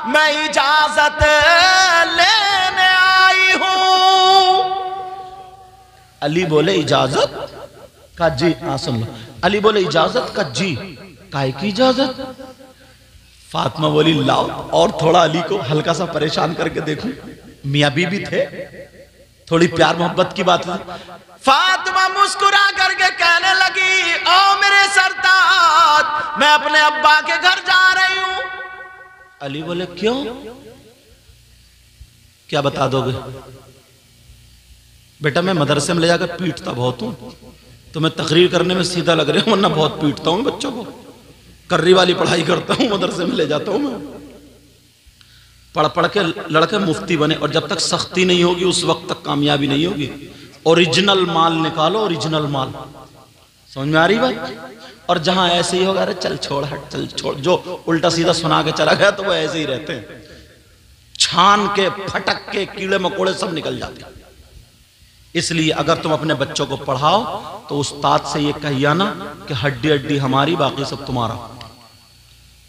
मैं इजाजत लेने आई हूं। अली बोले इजाजत का जी, हाँ सुन लो। अली बोले इजाजत का जी, काहे की इजाजत? फातिमा बोली लाओ और थोड़ा अली को हल्का सा परेशान करके देखूं। मियां बीबी थे, थोड़ी प्यार मोहब्बत की बात थी। फातिमा मुस्कुरा करके कहने लगी, ओ मेरे सरताज, मैं अपने अब्बा के घर जा रही हूं। अली बोले क्यों, क्या बता दोगे? बेटा मैं मदरसे में ले जाकर पीटता बहुत हूं, तो मैं तकरीर करने में सीधा लग रहा हूं, वरना बहुत पीटता हूं बच्चों को। कर्री वाली पढ़ाई करता हूं, मदरसे में ले जाता हूं मैं। पढ़ पढ़ के लड़के मुफ्ती बने, और जब तक सख्ती नहीं होगी उस वक्त तक कामयाबी नहीं होगी। ओरिजिनल माल निकालो, ओरिजिनल माल। समझ में आ रही बात? और जहां ऐसे ही होगा, अरे चल छोड़ हट, चल छोड़, जो उल्टा सीधा सुना के चला गया तो वो ऐसे ही रहते हैं। छान के फटक के कीड़े मकोड़े सब निकल जाते हैं। इसलिए अगर तुम अपने बच्चों को पढ़ाओ तो उस्ताद से ये कहिए ना कि हड्डी हड्डी हमारी, बाकी सब तुम्हारा।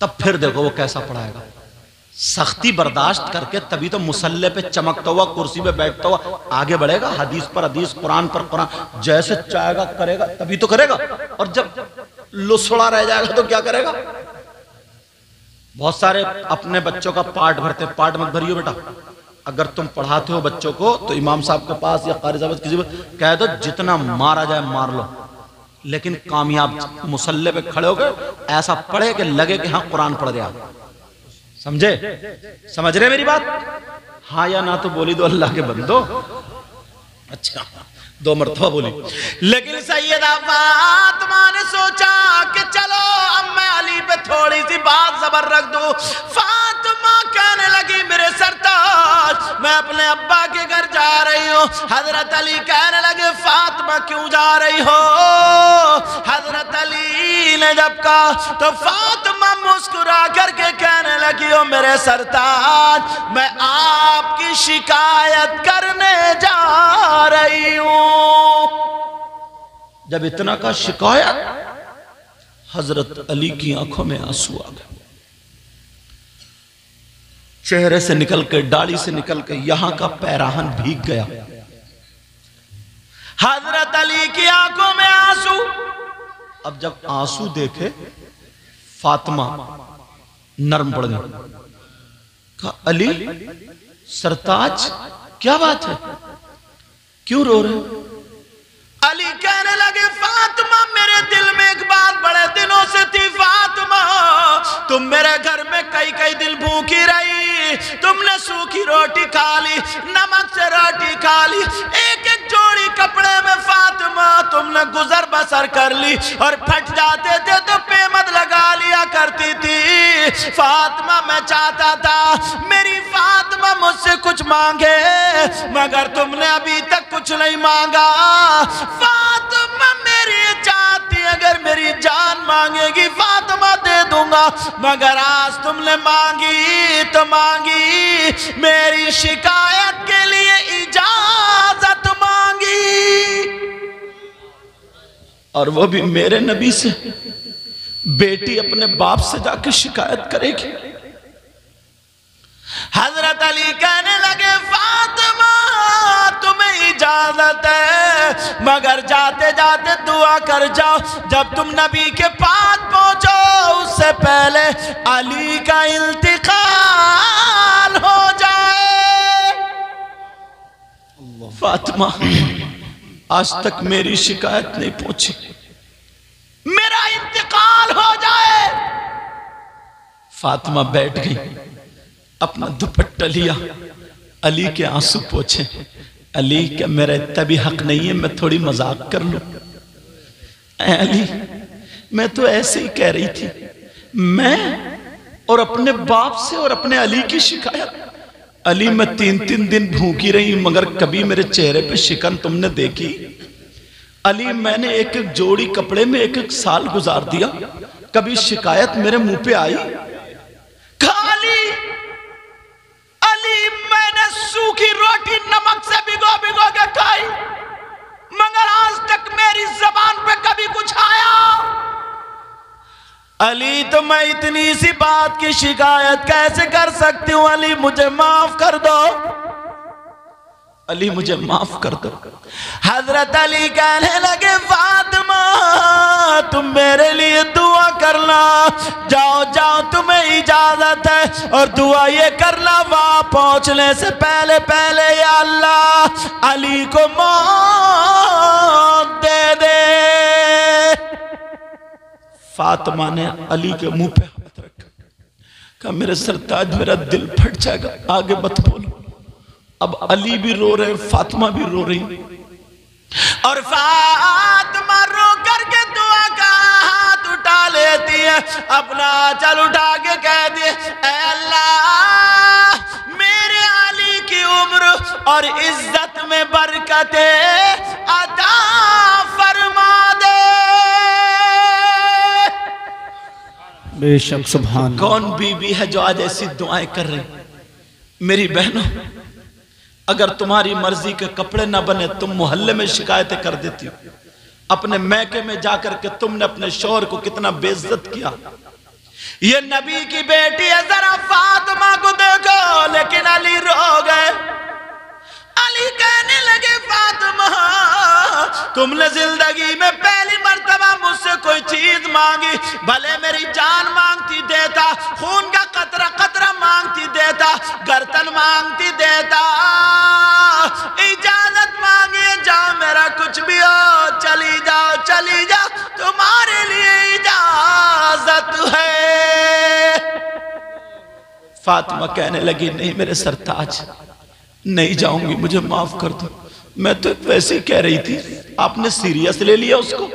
तब फिर देखो वो कैसा पढ़ाएगा। सख्ती बर्दाश्त करके तभी तो मुसल्ले पे चमकता हुआ, कुर्सी पे बैठता हुआ आगे बढ़ेगा। हदीस पर हदीस, कुरान पर कुरान, जैसे चाहेगा करेगा, तभी तो करेगा। और जब लुसड़ा रह जाएगा तो क्या करेगा? बहुत सारे अपने बच्चों का पार्ट भरते। पार्ट मत भरियो बेटा। अगर तुम पढ़ाते हो बच्चों को तो इमाम साहब के पास या कारी साहब किसी कह दो जितना मारा जाए मार लो, लेकिन कामयाब मुसल्ले पे खड़े हो गए ऐसा पढ़े कि लगे कि हाँ कुरान पढ़ रहे आप। समझे? समझ रहे मेरी बात? हाँ या ना तो बोली दो अल्लाह के बंदो। अच्छा 2 मरतबा बोली। लेकिन सैयदा फातिमा ने सोचा कि चलो अब मैं अली पे थोड़ी सी बात ज़बर रख दूं। फातिमा कहने लगी, मेरे सरताज, मैं अपने अब्बा के घर जा रही हूँ। हजरत अली कहने लगे, फातिमा क्यों जा रही हो? हजरत अली ने जब कहा तो फातिमा मुस्कुरा करके कहने लगी, ओ मेरे सरताज, मैं आपकी शिकायत करने जा रही हूँ। जब इतना का शिकायत, हजरत अली की आंखों में आंसू आ गए। चेहरे से निकल के, दाढ़ी से निकल के यहां का पैराहन भीग गया। हजरत अली की आंखों में आंसू। अब जब आंसू देखे फातिमा नरम पड़ गई। कहा अली सरताज क्या बात है, क्यों रो रहे हो? अली कहने लगे, फातिमा मेरे दिल में एक बात बड़े दिनों से थी। फातिमा तुम मेरे घर में कई कई दिन भूखी रही, तुमने सूखी रोटी खा ली, नमक से रोटी खा ली, एक एक जोड़ी कपड़े में फातिमा तुमने गुजर बसर कर ली, और फट जाते थे तो पेमद लगा लिया करती थी। फातिमा मैं चाहता था मेरी फातिमा मुझसे कुछ मांगे, मगर तुमने अभी तक कुछ नहीं मांगा। फातिमा मेरी चाहती, अगर मेरी जान मांगेगी फातिमा दे दूंगा, मगर आज तुमने मांगी तो मांगी, मेरी शिकायत के लिए इजाजत मांगी, और वो भी मेरे नबी से। बेटी अपने बाप से जाके शिकायत करेगी। हजरत अली कहने लगे, फातिमा तुम्हें इजाजत है, मगर जाते जाते दुआ कर जाओ, जब तुम नबी के पास पहुंचो उससे पहले अली का इंतकाल हो जाए। फातिमा आज तक मेरी शिकायत नहीं पहुंची, मेरा इंतकाल हो जाए। फातिमा बैठ गई, अपना दुपट्टा लिया, अली के आंसू पोंछे। अली क्या मेरा इतना भी हक नहीं है मैं थोड़ी मजाक कर लूं? अली मैं तो ऐसे ही कह रही थी, मैं और अपने बाप से और अपने अली की शिकायत। अली मैं 3-3 दिन भूखी रही मगर कभी मेरे चेहरे पे शिकन तुमने देखी? अली मैंने एक एक जोड़ी कपड़े में एक एक साल गुजार दिया, कभी शिकायत मेरे मुंह पे आई? मैंने सूखी रोटी नमक से भिगो भिगो के खाई, मगर आज तक मेरी जबान पे कभी कुछ आया? अली तो मैं इतनी सी बात की शिकायत कैसे कर सकती हूँ, अली मुझे माफ कर दो, अली मुझे माफ कर दो। हजरत अली कहने लगे फातिमा तुम मेरे लिए दुआ करना, जाओ जाओ तुम्हें इजाजत है, और दुआ ये करना वहां पहुंचने से पहले पहले या अल्लाह अली को मौत दे दे। फातिमा ने अली के मुंह पे हाथ रखा, कहा मेरे सरताज मेरा दिल फट जाएगा, आगे मत बोलो। अब अली भी रो रहे, फातिमा भी रो रही, और फातिमा रो करके दुआ का हाथ उठा लेती है, अपना चल उठा के कह दिए ऐ अल्लाह मेरे अली की उम्र और इज्जत में बरकतें अता फरमा दे। बेशक सुभान। कौन बीबी है जो आज ऐसी दुआएं कर रही? मेरी बहनों, अगर तुम्हारी मर्जी के कपड़े ना बने तुम मोहल्ले में शिकायतें कर देती हो। अपने मैके में जाकर के तुमने अपने शौहर को कितना बेइज्जत किया। ये नबी की बेटी है, जरा फातिमा को देखो। लेकिन अली रो गए। अली कहने लगे फातिमा तुमने जिंदगी में पहली मर्तबा मुझसे कोई चीज मांगी, भले मेरी जान मांगती देता, खून का कतरा कतरा मांगती देता, गर्दन मांगती देता, इजाजत मांगे जाओ मेरा कुछ भी हो, चली जाओ चली जाओ, तुम्हारे लिए इजाजत है। फातिमा कहने लगी नहीं मेरे सरताज नहीं जाऊंगी, मुझे माफ कर दो। मैं तो वैसे ही कह रही थी, आपने सीरियस ले लिया उसको,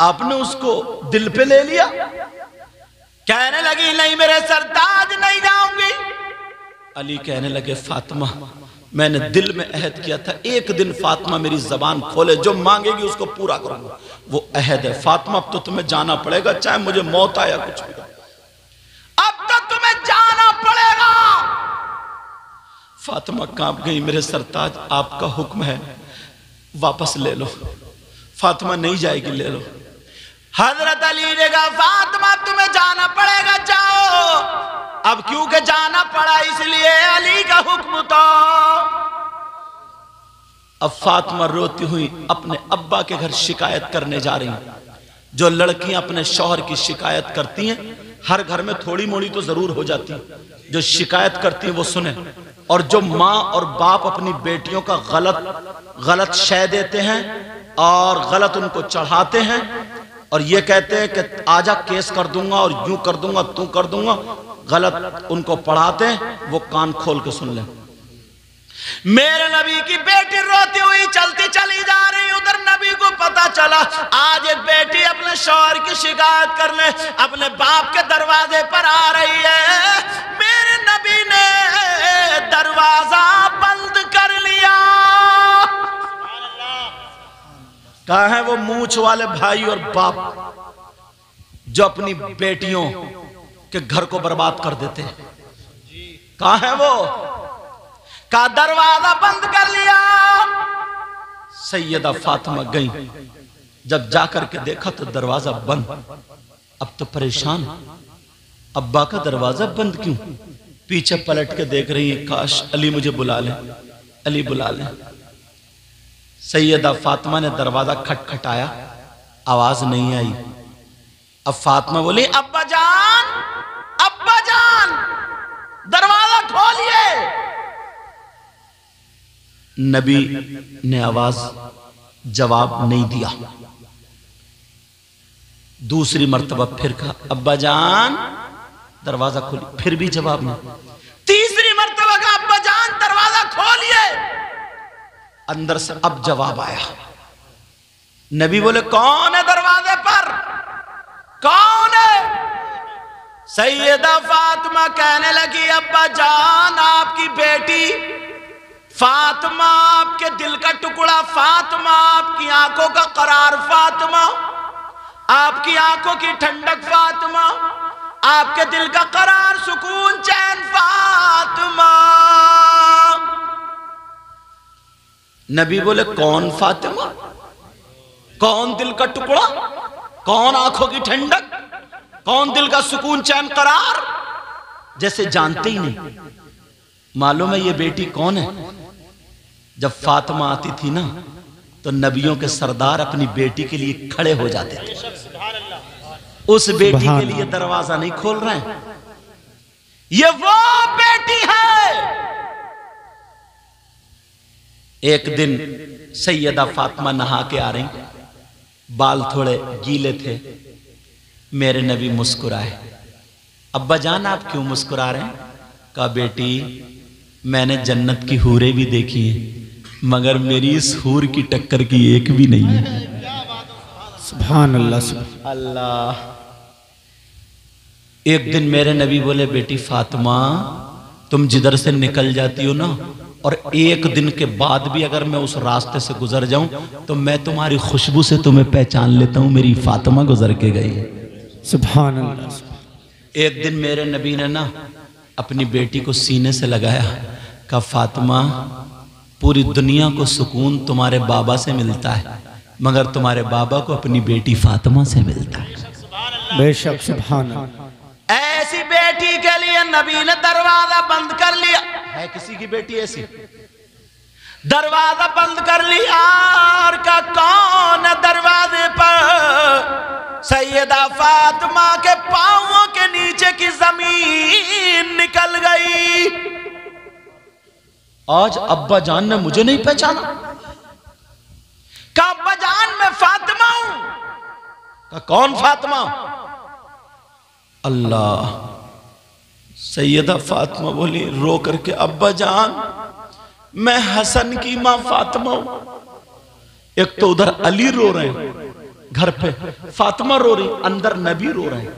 आपने उसको दिल पे ले लिया। कहने लगी नहीं मेरे सरताज नहीं जाऊंगी। अली कहने लगे फातिमा मैंने दिल में अहद किया था, एक दिन फातिमा मेरी जबान खोले जो मांगेगी उसको पूरा करूंगा, वो अहद है। फातिमा अब तो तुम्हें जाना पड़ेगा, चाहे मुझे मौत आया कुछ भी, अब तो तुम्हें जाना पड़ेगा। फातिमा कांप गई, मेरे सरताज आपका हुक्म है, वापस ले लो। फातिमा नहीं जाएगी, ले लो। हजरत अली ने कहा फातिमा तुम्हें जाना पड़ेगा, जाओ। अब क्योंकि जाना पड़ा इसलिए अली का हुक्म था। अब फातिमा रोती हुई अपने अब्बा के घर शिकायत करने जा रही हैं। जो लड़कियां अपने शौहर की शिकायत करती हैं, हर घर में थोड़ी मोड़ी तो जरूर हो जाती है, जो शिकायत करती हैं वो सुने। और जो माँ और बाप अपनी बेटियों का गलत शय देते हैं और गलत उनको चढ़ाते हैं और ये कहते हैं कि आजा केस कर दूंगा और यूं कर दूंगा तू कर दूंगा, गलत उनको पढ़ाते हैं, वो कान खोल के सुन लें। मेरे नबी की बेटी रोती हुई चलती चली जा रही, उधर नबी को पता चला आज एक बेटी अपने शौहर की शिकायत करने अपने बाप के दरवाजे पर आ रही है। मेरे नबी ने दरवाजा बंद कर लिया। कहाँ है वो मूंछ वाले भाई और बाप जो अपनी बेटियों के घर को बर्बाद कर देते हैं? कहाँ है वो? का दरवाजा बंद कर लिया। सैयदा फातिमा गई, जब जाकर के देखा तो दरवाजा बंद। अब तो परेशान, अब्बा का दरवाजा बंद क्यों? पीछे पलट के देख रही है, काश अली मुझे बुला ले, अली बुला ले। सैयदा फातिमा ने दरवाजा खटखटाया, आवाज नहीं आई। अब फातिमा बोली अब्बा जान दरवाजा खोलिए। नबी ने आवाज जवाब नहीं दिया। दूसरी मर्तबा फिर कहा अब्बा जान दरवाजा खोलिए, फिर भी जवाब नहीं। तीसरी मर्तबा कहा अब्बा जान दरवाजा खोलिए। अंदर से अब जवाब आया। नबी बोले कौन है दरवाजे पर, कौन है? सैयदा फातिमा कहने लगी अब्बा जान आपकी बेटी फातिमा, आपके दिल का टुकड़ा फातिमा, आपकी आंखों का करार फातिमा, आपकी आंखों की ठंडक फातिमा, आपके दिल का करार सुकून चैन फातिमा। नबी बोले कौन फातिमा, कौन दिल का टुकड़ा? कौन आंखों की ठंडक, कौन दिल का सुकून चैन करार, जैसे जानते ही नहीं। मालूम है ये बेटी कौन है? जब फातिमा आती थी ना तो नबियों के सरदार अपनी बेटी के लिए खड़े हो जाते थे। उस बेटी के लिए दरवाजा नहीं खोल रहे हैं। ये वो बेटी है। एक दिन सैयदा फातिमा नहा के आ रही, बाल थोड़े गीले थे। मेरे नबी मुस्कुराए। अब्बा जान आप क्यों मुस्कुरा रहे हैं? कहा बेटी मैंने जन्नत की हूरें भी देखी हैं मगर मेरी इस हूर की टक्कर की एक भी नहीं है। सुभान अल्लाह, सुभान अल्लाह। एक दिन मेरे नबी बोले बेटी फातिमा तुम जिधर से निकल जाती हो ना और एक दिन के बाद भी अगर मैं उस रास्ते से गुजर जाऊं तो मैं तुम्हारी खुशबू से तुम्हें पहचान लेता हूं, मेरी फातिमा गुजर के गई है। सुभान अल्लाह। एक दिन मेरे नबी ने ना अपनी बेटी को सीने से लगाया, कहा फातिमा पूरी दुनिया को सुकून तुम्हारे बाबा से मिलता है मगर तुम्हारे बाबा को अपनी बेटी फातिमा से मिलता है। बेशक, सुभान अल्लाह। ऐसी बेटी के लिए नबी ने दरवाजा बंद कर लिया। है किसी की बेटी ऐसी? दरवाजा बंद कर लिया और का कौन दरवाजे पर? सैयदा फातिमा के पांवों के नीचे की जमीन निकल गई। आज अब्बा जान ने मुझे नहीं पहचाना। कहा अब्बा जान मैं फातिमा हूं। कहा कौन फातिमा? अल्लाह। सैयदा फातिमा बोली रो करके अब्बा जान मैं हसन की मां फातिमा हूं। एक तो उधर अली रो रहे हैं घर पे, फातिमा रो रही, अंदर नबी रो रहे हैं।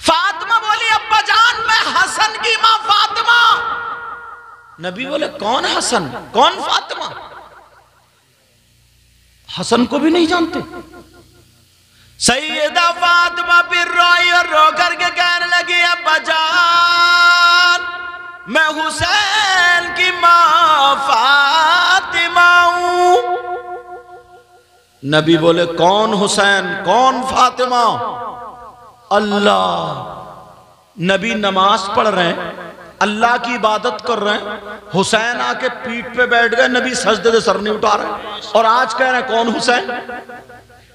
फातिमा बोली अब्बा जान मैं हसन की मां फातिमा। नबी बोले कौन हसन कौन फातिमा? हसन को भी नहीं जानते। सैयदा फातिमा फिर रोई और रो करके कहने लगी अब्बा जान मैं हुसैन की मां फातिमा हूं। नबी बोले कौन हुसैन कौन फातिमा? अल्लाह। नबी नमाज पढ़ रहे हैं, अल्लाह की इबादत कर रहे हैं, हुसैन आके पीठ पे बैठ गए, नबी सजदे से सर नहीं उठा रहे और आज कह रहे हैं कौन हुसैन?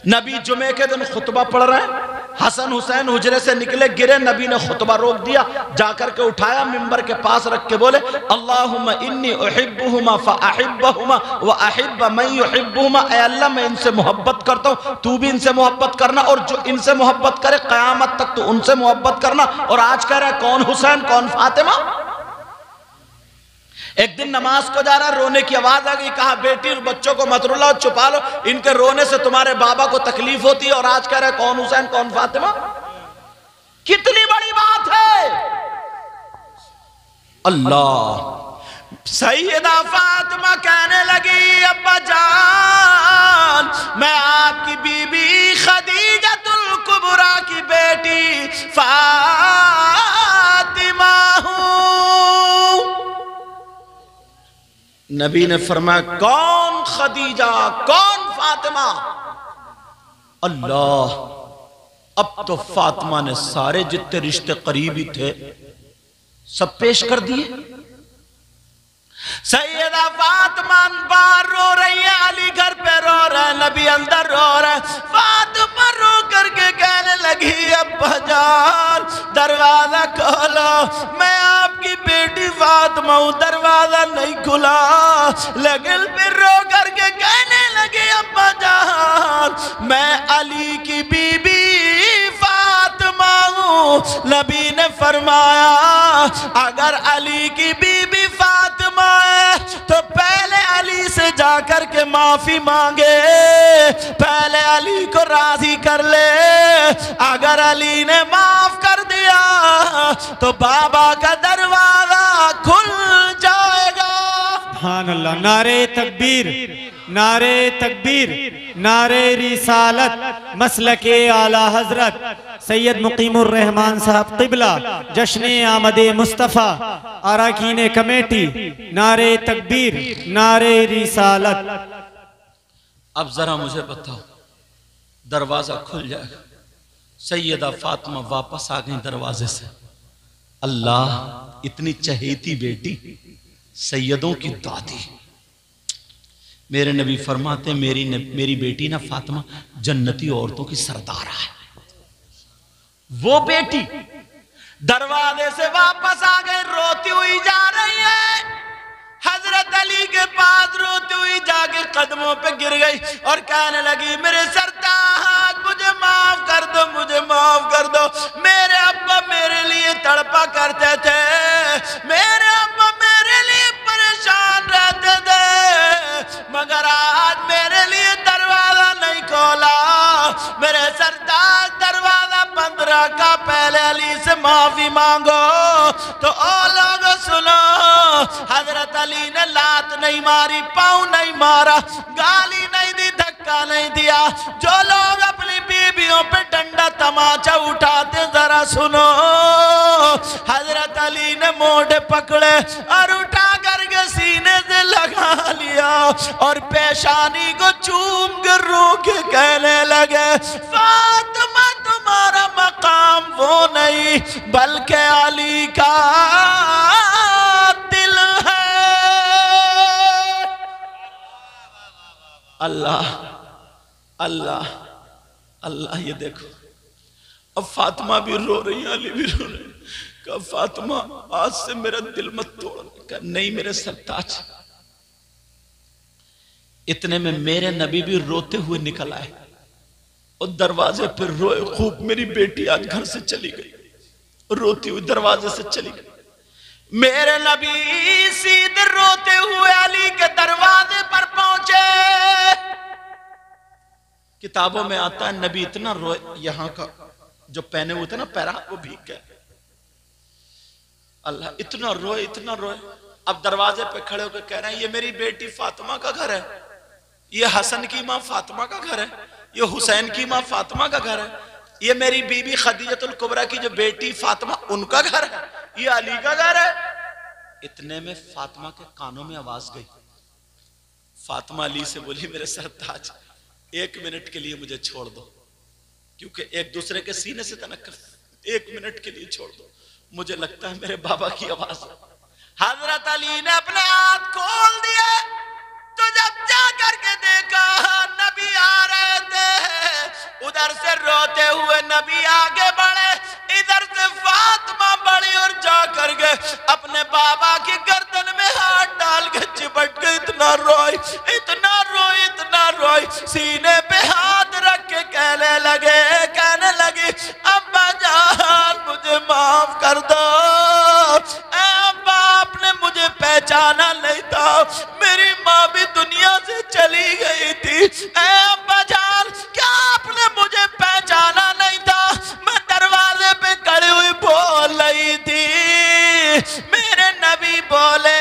नबी जुमे के दिन खुतबा पढ़ रहे हैं, हसन हुसैन हुजरे से निकले गिरे, नबी ने खुतबा रोक दिया, जाकर के उठाया मिंबर के पास रख के बोले अल्लाहुम्मा इन्नी उहिब्बुहुमा फअहिब्बहुमा व अहिब्ब मन युहिब्बुहुमा। ऐ अल्लाह मैं इनसे मोहब्बत करता हूं, तू भी इनसे मोहब्बत करना और जो इनसे मोहब्बत करे क़यामत तक तो उनसे मोहब्बत करना। और आज कह रहा है कौन हुसैन कौन फातिमा? एक दिन नमाज को जा रहा, रोने की आवाज आ गई। कहा बेटी बच्चों को मत रुलाओ, छुपा लो, इनके रोने से तुम्हारे बाबा को तकलीफ होती है। और आज कह रहे कौन हुसैन कौन फातिमा? कितनी बड़ी बात है। अल्लाह। सैयदा फातिमा कहने लगी अब्बा जान मैं आपकी बीबी खदीजतुल कुबरा की बेटी फातिमा हूं। नबी ने फरमाया कौन खदीजा कौन फातिमा? अल्लाह। अब तो फातिमा ने सारे जितने रिश्ते करीबी थे सब पेश कर दिए। सैयदा फातिमा बाहर रो रही है, अली घर पे रो रहा है, नबी अंदर रो रहा है। फातिमा रो करके कहने लगी अब्बा जान दरवाजा खोलो, मैं आपकी बेटी फातिमा हूं, दरवाजा नहीं खुला। लेकिन फिर रो करके कहने लगी अब्बा जान मैं अली की बीबी फातिमा हूं। नबी ने फरमाया अगर अली की बीबी फातिमा है तो पहले अली से जाकर के माफी मांगे, पहले अली को राजी कर ले। अगर अली ने माफ कर दिया तो बाबा का दरवाजा खुल जाएगा। सुभान अल्लाह। नारे तकबीर, नारे तकबीर, नारे रिसालत, मसलके आला हजरत सैयद मुकीमुर रहमान साहब क़िबला, जश्न आमद मुस्तफ़ा, अरकान कमेटी, नारे तकबीर, नारे रिसालत। अब जरा मुझे बताओ दरवाजा खुल जाएगा। सैयदा फातिमा वापस आ गई दरवाजे से। अल्लाह, इतनी चहेती बेटी, सैयदों की दादी। मेरे नबी फरमाते मेरी बेटी ना फातिमा जन्नती औरतों की सरदारा है। वो बेटी दरवाजे से वापस आ गई, रोती हुई जा रही है। हजरत अली के पास रोती हुई जाके कदमों पे गिर गई और कहने लगी, मेरे सरताज मुझे माफ कर दो, मुझे माफ कर दो। मेरे अब्बा मेरे लिए तड़पा करते थे, मेरे अब्बा मेरे लिए परेशान रहते थे, मगर आज मेरे लिए दरवाजा नहीं खोला। मेरे सरताज दरवाजा बंद रखा, पहले अली से माफी मांगो। तो ओ लोगों सुनो, हजरत अली ने लात नहीं मारी, पाँव नहीं मारा, गाली नहीं दी, धक्का नहीं दिया। जो लोग अपनी बीवियों पे डंडा तमाचा उठाते, जरा सुनो, हजरत अली ने मोढ़े पकड़े और उठा करके सीने से लगा लिया और पेशानी को चूम कर रो के कहने लगे, फातिमा तुम्हारा मकाम वो नहीं बल्कि अली का दिल है। अल्लाह अल्लाह अल्लाह, ये देखो, अब फातिमा भी रो रही है, अली भी रो रही है। कहा, फातिमा आज से मेरा दिल मत तोड़। कहा, नहीं मेरे सरताज। इतने में मेरे नबी भी रोते हुए निकल आए और दरवाजे पर रोए खूब। मेरी बेटी आज घर से चली गई, रोती हुई दरवाजे से चली गई। मेरे नबी सीधे रोते हुए अली के दरवाजे पर पहुंचे। किताबों में आता है नबी इतना रोए, यहां का जो पहने हुए थे ना पैरा, वो भीग गए। अल्लाह, इतना रोए इतना रोए। अब दरवाजे पे खड़े होकर कह रहे हैं, ये मेरी बेटी फातिमा का घर है, ये हसन की माँ फातिमा का घर है, ये हुसैन की माँ फातिमा का घर है, ये मेरी बीबी खदीजतुल कुबरा की जो बेटी फातिमा उनका घर है, ये अली का घर है। इतने में फातिमा के कानों में आवाज गई। फातिमा अली से बोली, मेरे सरताज 1 मिनट के लिए मुझे छोड़ दो, क्योंकि एक दूसरे के सीने से तनक कर, 1 मिनट के लिए छोड़ दो, मुझे लगता है मेरे बाबा की आवाज है। हजरत अली ने अपने हाथ खोल दिए तो जब जा करके देखा नबी आ रहे थे, उधर से रोते हुए नबी आगे बढ़े, इधर से फातिमा बढ़ी और जा करके अपने बाबा की गर्दन में हाथ डाल के चिपट के इतना रोई इतना रोई इतना रोई, सीने पे हाथ रख के कहने लगी, अब्बा जान मुझे माफ कर दो, अब्बा आपने मुझे पहचाना नहीं था, मेरी माँ भी दुनिया से चली गई थी। अब्बा जान क्या आपने मुझे पहचाना नहीं था? मैं दरवाजे पे खड़ी हुई बोल रही थी। मेरे नबी बोले,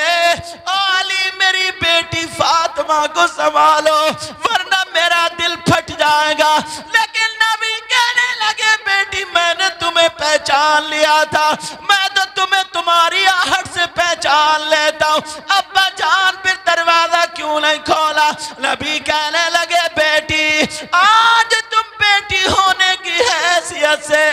ओ अली मेरी बेटी फातिमा को संभालो वरना मेरा दिल फट जाएगा। लेकिन नबी कहने लगे, बेटी मैंने तुम्हें पहचान लिया था, मैं तो तुम्हें तुम्हारी आहट से पहचान लेता हूँ। अब्बा जान फिर दरवाजा क्यों नहीं खोला? नबी कहने लगे, बेटी आज तुम बेटी होने की हैसियत से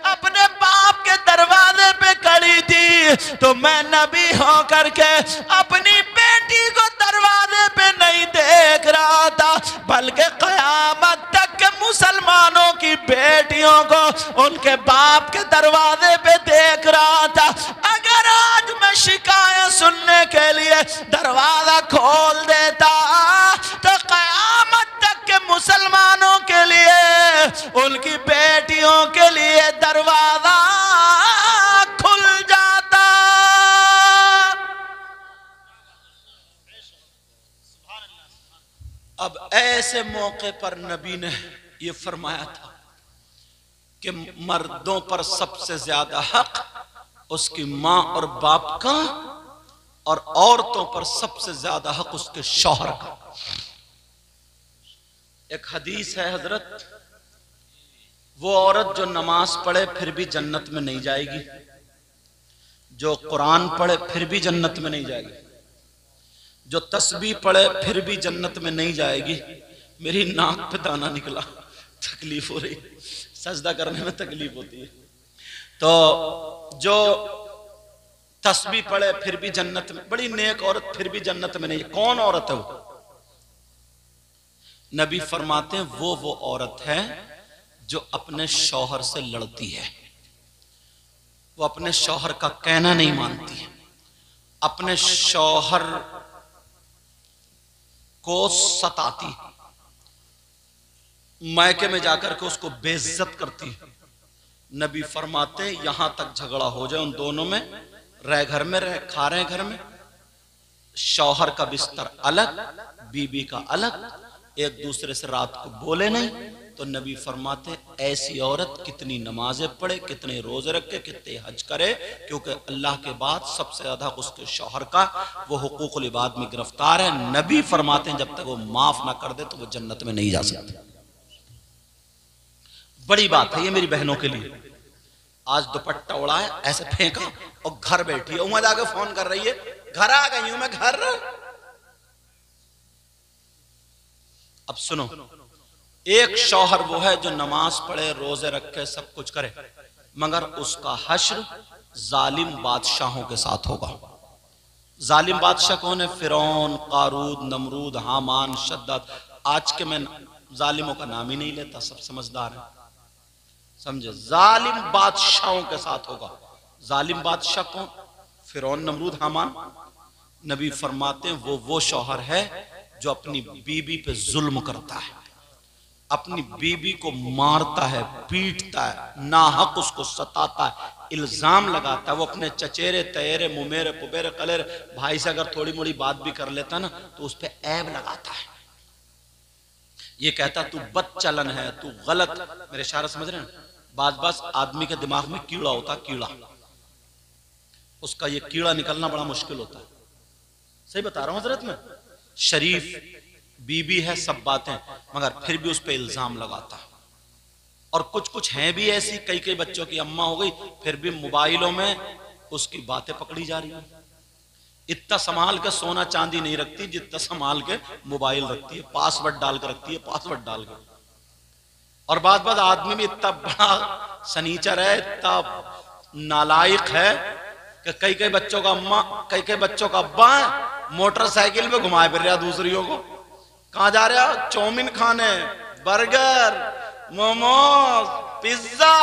अपने बाप के दरवाजे पे खड़ी थी, तो मैं नबी हो करके अपनी बेटी को दरवाजे पे नहीं देख रहा था, बल्कि क़यामत तक के मुसलमानों की बेटियों को उनके बाप के दरवाजे पे देख रहा था। अगर आज मैं शिकायत सुनने के लिए दरवाजा खोल देता तो क़यामत तक के मुसलमानों के लिए, उनकी बेटियों के लिए दरवाजा खुल जाता। अब ऐसे मौके पर नबी ने यह फरमाया था कि मर्दों पर सबसे ज्यादा हक उसकी माँ और बाप का, और औरतों पर सबसे ज्यादा हक उसके शौहर का। एक हदीस है हजरत, वो औरत जो नमाज पढ़े फिर भी जन्नत में नहीं जाएगी, जो कुरान पढ़े फिर भी जन्नत में नहीं जाएगी, जो तस्बीह पढ़े फिर भी जन्नत में नहीं जाएगी, मेरी नाक पे दाना निकला, तकलीफ हो रही, सजदा करने में तकलीफ होती है। तो जो तस्बीह पढ़े फिर भी जन्नत में, बड़ी नेक औरत फिर भी जन्नत में नहीं, कौन औरत है वो? नबी फरमाते हैं वो औरत है जो अपने शौहर से लड़ती है, वो अपने शौहर का कहना नहीं मानती है, अपने शौहर को सताती है, मायके में जाकर के उसको बेइज्जत करती है। नबी फरमाते यहां तक झगड़ा हो जाए उन दोनों में, रह घर में रह, खा रहे घर में, शौहर का बिस्तर अलग, बीबी का अलग, एक दूसरे से रात को बोले नहीं, तो नबी फरमाते ऐसी औरत कितनी नमाजें पढ़े, कितने रोजे रखे, कितने हज करे, क्योंकि अल्लाह के बाद सबसे ज्यादा उसके शौहर का वो हुकूकुल इबाद में गिरफ्तार है। नबी फरमाते हैं जब तक वो माफ ना कर दे तो वो जन्नत में नहीं जा सकते। बड़ी बात है ये मेरी बहनों के लिए। आज दुपट्टा उड़ा है, ऐसे फेंका और घर बैठी है, उमा जाके फोन कर रही है, घर आ गई हूं मैं घर। अब सुनो, एक शौहर वो है जो नमाज पढ़े, रोजे रखे, सब कुछ करे, मगर उसका हश्र जालिम बादशाहों के साथ होगा। जालिम बादशाह कौन है? फिरौन, कारूद, नमरूद, हामान, शद्दद। आज के मैं जालिमों का नाम ही नहीं लेता, सब समझदार है, समझे। जालिम बादशाहों के साथ होगा। जालिम बादशाह कौन? फिरौन, नमरूद, हामान। नबी फरमाते हैं वो शौहर है जो अपनी बीबी पे जुल्म करता है, अपनी बीबी को मारता है, पीटता है, नाहक उसको सताता है, इल्जाम लगाता है। वो अपने चचेरे तयरे मुमेरे पुबेरे कलेरे भाई से अगर थोड़ी मोड़ी बात भी कर लेता ना तो उस पर ऐब लगाता है। ये कहता तू बदचलन है, तू गलत। मेरे इशारा समझ रहे हैं? बाज आदमी के दिमाग में कीड़ा होता, कीड़ा, उसका ये कीड़ा निकलना बड़ा मुश्किल होता है। सही बता रहा हूं हजरत में। शरीफ बीबी है, सब बातें, मगर फिर भी उस पर इल्जाम लगाता है। और कुछ कुछ हैं भी ऐसी, कई कई बच्चों की अम्मा हो गई, फिर भी मोबाइलों में उसकी बातें पकड़ी जा रही है। इतना संभाल के सोना चांदी नहीं रखती जितना संभाल के मोबाइल रखती है, पासवर्ड डाल के रखती है, पासवर्ड डाल के। और बात आदमी भी इतना बड़ा सनीचर है, इतना नालायक है कि कई कई बच्चों का अम्मा, कई कई बच्चों का अब्बा मोटरसाइकिल पे घुमाए फिर रहा दूसरियों को। कहां जा रहे हो? चाउमीन खाने, बर्गर, मोमोज, पिज्जा।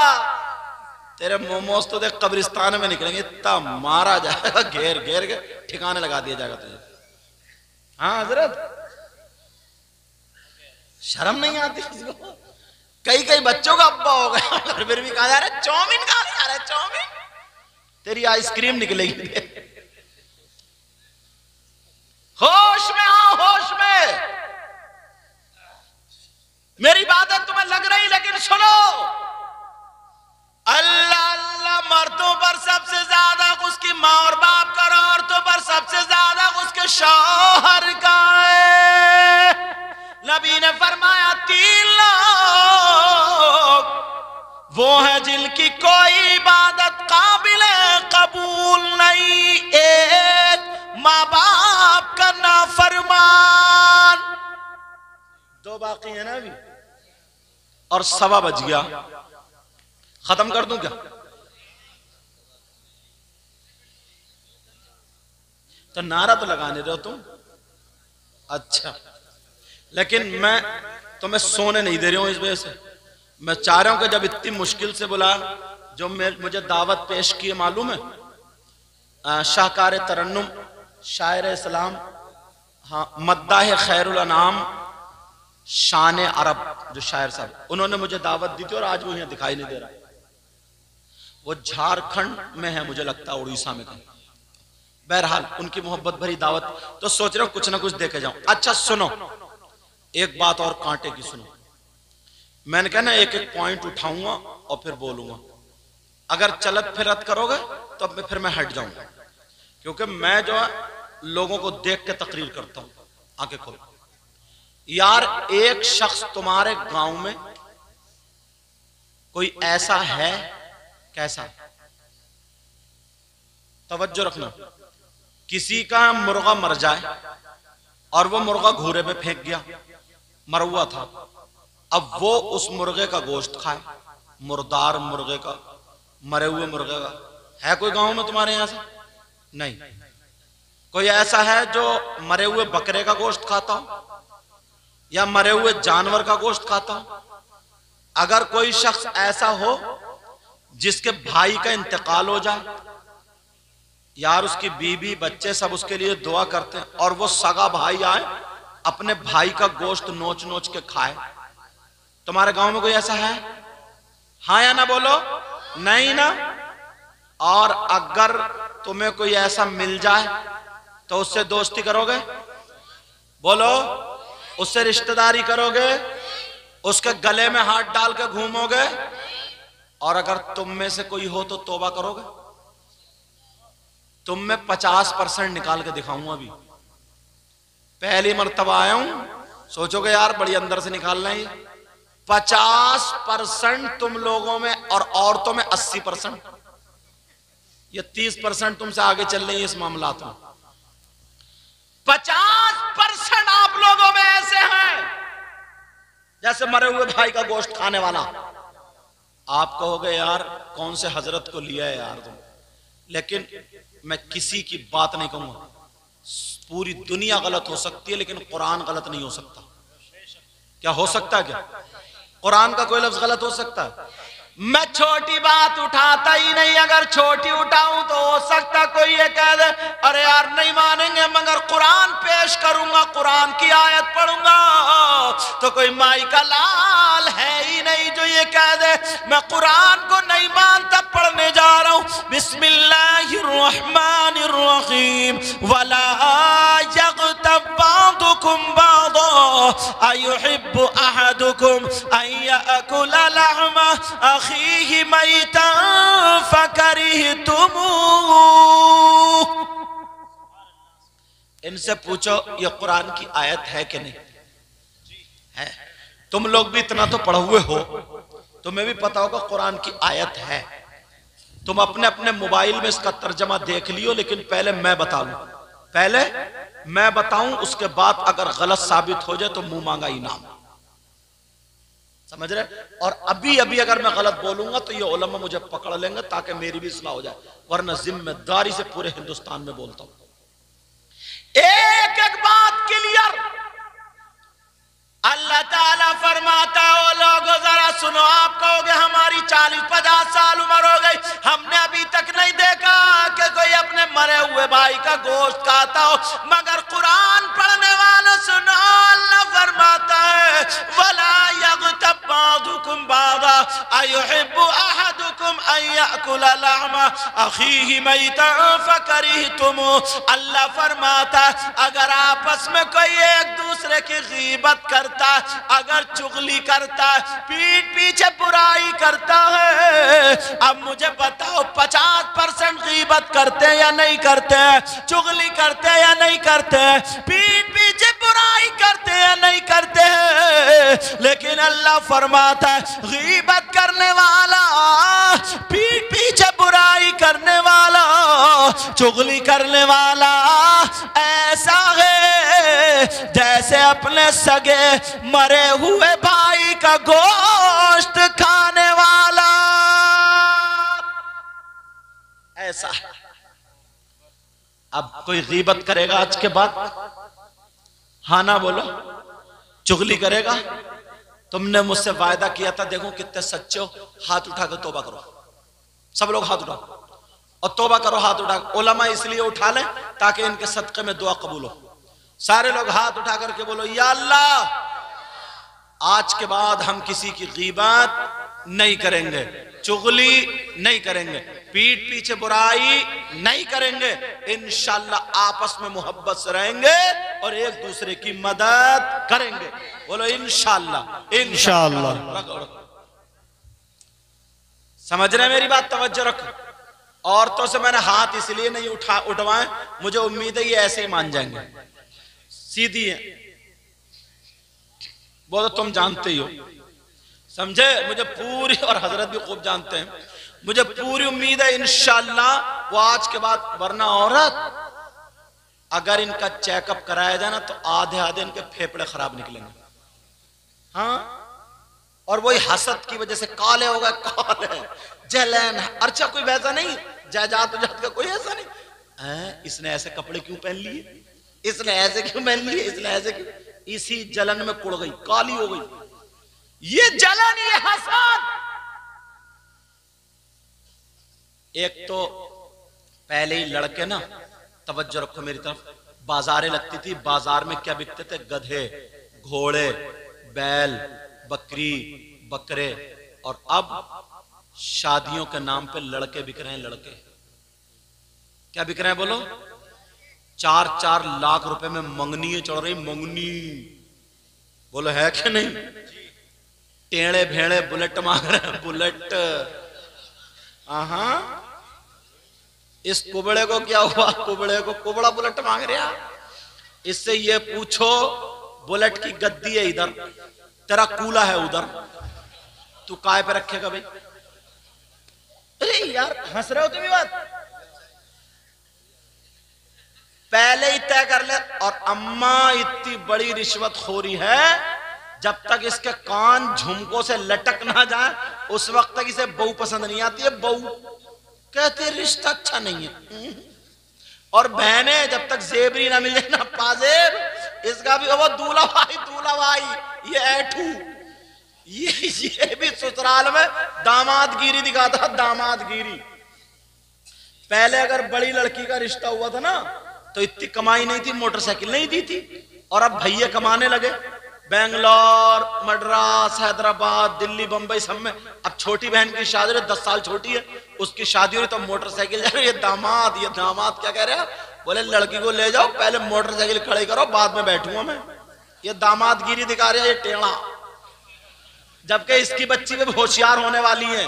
तेरे मोमोज तो देख कब्रिस्तान में निकलेंगे, इतना मारा जाएगा, घेर घेर के ठिकाने लगा दिया जाएगा तुझे। हाँ हजरत, शर्म नहीं आती किसको? कई कई बच्चों का अब्बा हो गया और फिर भी कहा जा रहा है चाउमीन कहां जा रहा है, चाउमीन। तेरी आइसक्रीम निकलेगी। होश में आओ, होश में। मेरी बातें तुम्हें लग रही, लेकिन सुनो, अल्लाह अल्लाह मर्दों पर सबसे ज्यादा उसकी माँ और बाप का, औरतों पर सबसे ज्यादा उसके शौहर का है। नबी ने फरमाया 3 लोग वो है जिनकी कोई इबादत काबिल कबूल नहीं। एक, माँ बाप का नाफरमान। 2 बाकी है ना अभी, और 1:15 बज गया। खत्म कर दूं क्या? तो नारा तो लगाने दो तुम। अच्छा, लेकिन मैं तुम्हें सोने नहीं दे रहा हूं इस वजह से। मैं चाह रहा हूं कि जब इतनी मुश्किल से बुला, जो मुझे दावत पेश की है मालूम है, शाहकार तरन्नुम, शायर इस्लाम, हाँ, मद्दाह खैरुल अनाम, शान अरब, जो शायर साहब, उन्होंने मुझे दावत दी थी और आज वो यहाँ दिखाई नहीं दे रहा। वो झारखंड में है, मुझे लगता है उड़ीसा में कहीं। बहरहाल उनकी मोहब्बत भरी दावत, तो सोच रहा हूं कुछ ना कुछ देके जाऊं। अच्छा सुनो, एक बात और कांटे की सुनो। मैंने कहा ना एक एक पॉइंट उठाऊंगा और फिर बोलूंगा। अगर चलत फिरत करोगे तो फिर मैं हट जाऊंगा, क्योंकि मैं जो है लोगों को देख के तकरीर करता हूं। आंखें खोलो यार, एक शख्स तुम्हारे गांव में कोई ऐसा है, कैसा? तवज्जो रखना, किसी का मुर्गा मर जाए और वो मुर्गा घूरे पे फेंक गया, मरा हुआ था। अब वो उस मुर्गे का गोश्त खाए, मुर्दार मुर्गे का, मरे हुए मुर्गे का। है कोई गांव में तुम्हारे यहां से? नहीं। कोई ऐसा है जो मरे हुए बकरे का गोश्त खाता हो या मरे हुए जानवर का गोश्त खाता हो? अगर कोई शख्स ऐसा हो जिसके भाई का इंतकाल हो जाए, यार उसकी बीवी बच्चे सब उसके लिए दुआ करते हैं, और वो सगा भाई आए अपने भाई का गोश्त नोच नोच के खाए। तुम्हारे गांव में कोई ऐसा है? हाँ या ना बोलो? नहीं ना। और अगर तुम्हें कोई ऐसा मिल जाए तो उससे दोस्ती करोगे? बोलो। उससे रिश्तेदारी करोगे? उसके गले में हाथ डाल के घूमोगे? और अगर तुम में से कोई हो तो तौबा करोगे? तुम में 50% निकाल के दिखाऊंगा। अभी पहली मर्तबा आया हूं, सोचोगे यार बड़ी अंदर से निकालना है। 50% तुम लोगों में और औरतों में 80%, ये 30% तुमसे आगे चल रही है इस मामलात में। 50% आप लोगों में ऐसे हैं जैसे मरे हुए भाई का गोश्त खाने वाला। आप कहोगे यार कौन से हजरत को लिया है यार तुम, लेकिन मैं किसी की बात नहीं कहूंगा। पूरी दुनिया गलत हो सकती है लेकिन कुरान गलत नहीं हो सकता। क्या हो सकता है? क्या कुरान का कोई लफ्ज गलत हो सकता है? मैं छोटी बात उठाता ही नहीं। अगर छोटी उठाऊं तो हो सकता कोई ये कह दे अरे यार नहीं मानेंगे, मगर कुरान पेश करूंगा, कुरान की आयत पढ़ूंगा तो कोई माई का लाल है ही नहीं जो ये कह दे मैं कुरान को नहीं मानता, पढ़ने जा रहा हूं। बिस्मिल्लाहिर्रहमानिर्रहीम। वला यग़तब बादुकुम बादा अयुहिब्बु अहदुकुम अन याकुला लहमा अखीहि मैतन फकरिहतुमूह। इनसे पूछो ये कुरान की आयत है कि नहीं है? तुम लोग भी इतना तो पढ़े हुए हो, तुम्हें भी पता होगा कुरान की आयत है। तुम अपने अपने मोबाइल में इसका तर्जमा देख लियो, लेकिन पहले मैं बता लूं। पहले मैं बताऊं, उसके बाद अगर गलत साबित हो जाए तो मुंह मांगा इनाम। समझ रहे? और अभी अभी अगर मैं गलत बोलूंगा तो ये उलमा मुझे पकड़ लेंगे ताकि मेरी भी इस्लाह हो जाए, वरना जिम्मेदारी से पूरे हिंदुस्तान में बोलता हूं। एक एक बात क्लियर। अल्लाह ताला फरमाता है ओ लोगों जरा सुनो। आप कहोगे हमारी 40-50 साल उम्र हो गई, हमने अभी तक नहीं देखा कि कोई अपने मरे हुए भाई का गोश्त खाता हो, मगर कुरान पढ़ने वालों सुनो। अल्लाह फरमाता है वला यग़तब बादुकुम बादा अयुहिब्बु अहदुकुम अन याकुला लहमा अखीहि मैतन फकरिहतुमूह। अल्लाह फरमाता अगर आपस में कोई एक दूसरे की गीबत करता, अगर चुगली करता, पीठ पीछे बुराई करता है, अब मुझे बताओ 50% गीबत करते हैं या नहीं करते हैं? चुगली करते हैं या नहीं करते हैं? पीठ पीछे बुराई करते हैं या नहीं करते हैं? लेकिन अल्लाह फरमाता है गीबत करने वाला, पीठ पीछे बुराई करने वाला, चुगली करने वाला ऐसा है जैसे अपने सगे मरे हुए भाई का गोश्त खाने वाला। ऐसा है। अब कोई गीबत करेगा आज के बाद? हाँ ना बोलो। चुगली करेगा? तुमने मुझसे वायदा किया था, देखो कितने सच्चे हो, हाथ उठा कर तौबा करो। सब लोग हाथ उठाओ और तौबा करो। हाथ उठा, उलमा इसलिए उठा लें ताकि इनके सदक़े में दुआ कबूल हो। सारे लोग हाथ उठा करके बोलो या अल्लाह आज के बाद हम किसी की गीबत नहीं करेंगे, चुगली नहीं करेंगे, पीठ पीछे बुराई नहीं करेंगे, इंशाअल्लाह आपस में मोहब्बत से रहेंगे और एक दूसरे की मदद करेंगे। बोलो इंशाअल्लाह। इंशाअल्लाह। समझ रहे मेरी बात? तवज्जो रखो। औरतों से मैंने हाथ इसलिए नहीं उठवाए, मुझे उम्मीद है ये ऐसे ही मान जाएंगे, सीधी है। वो तो तुम जानते ही हो, समझे? मुझे पूरी, और हजरत भी खूब जानते हैं, मुझे पूरी उम्मीद है इंशाअल्लाह वो आज के बाद। वरना औरत अगर इनका चेकअप कराया जाए ना तो आधे आधे इनके फेफड़े खराब निकलेंगे। हाँ, और वही हसद की वजह से काले हो गए, काले जलन। अच्छा कोई वैसा नहीं, जायदाद का कोई ऐसा नहीं, इसने ऐसे कपड़े क्यों पहन लिए, इसने ऐसे क्यों पहन लिए, इसने ऐसे क्यों, इसी जलन में कुड़ गई, काली हो गई। ये जलन, ये हसद। एक तो पहले ही लड़के ना, तवज्जो रखो मेरी तरफ, बाजारें लगती थी, बाजार में क्या बिकते थे, गधे, घोड़े, बैल, बकरी, बकरे। और अब शादियों के नाम पे लड़के बिक रहे हैं। लड़के क्या बिक रहे हैं बोलो? 4-4 लाख रुपए में मंगनी चढ़ रही, मंगनी। बोलो है कि नहीं? टेढ़े भेड़े बुलेट मांग रहे हैं, बुलेट। इस कुबड़े को क्या हुआ, कुबड़े को कुबड़ा बुलेट मांग रहा। इससे ये पूछो, बुलेट की गद्दी है इधर, तेरा कूला है उधर, तू काय पे रखेगा भाई? अरे यार हंस रहे हो तुम? बात पहले ही तय कर ले। और अम्मा इतनी बड़ी रिश्वतखोरी है, जब तक इसके कान झुमकों से लटक ना जाए उस वक्त तक इसे बहू पसंद नहीं आती है। बहू कहती है रिश्ता अच्छा नहीं है। और बहने जब तक जेबरी ना मिल जाए ना, पाजेब, इसका भी वो दूल्हा भाई, ये ऐठू, ये भी ससुराल में दामादगिरी दिखाता, दामादगिरी। पहले अगर बड़ी लड़की का रिश्ता हुआ था ना, तो इतनी कमाई नहीं थी, मोटरसाइकिल नहीं दी थी। और अब भैया कमाने लगे, बेंगलोर, मद्रास, हैदराबाद, दिल्ली, बंबई, सब में। अब छोटी बहन की शादी 10 साल छोटी है, उसकी शादी हुई तो मोटरसाइकिल जा रही है। ये दामाद क्या कह रहे हैं? बोले लड़की को ले जाओ, पहले मोटरसाइकिल खड़ी करो, बाद में बैठूंगा मैं। ये दामादगिरी दिखा रहा है, ये टेढ़ा। जबकि इसकी बच्ची भी होशियार होने वाली है,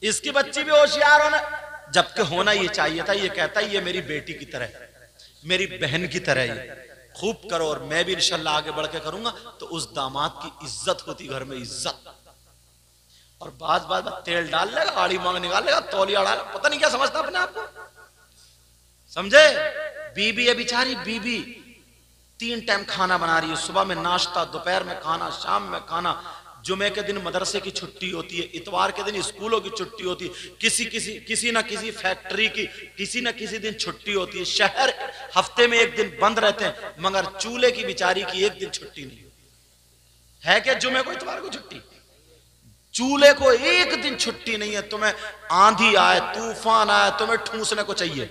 इसकी बच्ची भी होशियार होने, जबकि होना ये चाहिए था। ये कहता है ये मेरी बेटी की तरह, मेरी बहन की तरह, ये खूब करो और मैं भी इंशाल्लाह आगे बढ़ के करूंगा। तो उस दामाद की इज्जत होती घर में, इज्जत। और बात तेल डाल लेगा, आड़ी मांग निकाल लेगा, तौलिया डाल, पता नहीं क्या समझता अपने आप को, समझे? बीबी है बेचारी, बीबी 3 टाइम खाना बना रही है, सुबह में नाश्ता, दोपहर में खाना, शाम में खाना। जुमे के दिन मदरसे की छुट्टी होती है, इतवार के दिन स्कूलों की छुट्टी होती है, किसी ना किसी फैक्ट्री की किसी ना किसी दिन छुट्टी होती है। शहर हफ्ते में 1 दिन बंद रहते हैं, मगर चूल्हे की बेचारी की 1 दिन छुट्टी नहीं है। क्या जुमे को, इतवार को छुट्टी? चूल्हे को 1 दिन छुट्टी नहीं है। तुम्हें आंधी आए, तूफान आए, तुम्हें ठूसने को चाहिए।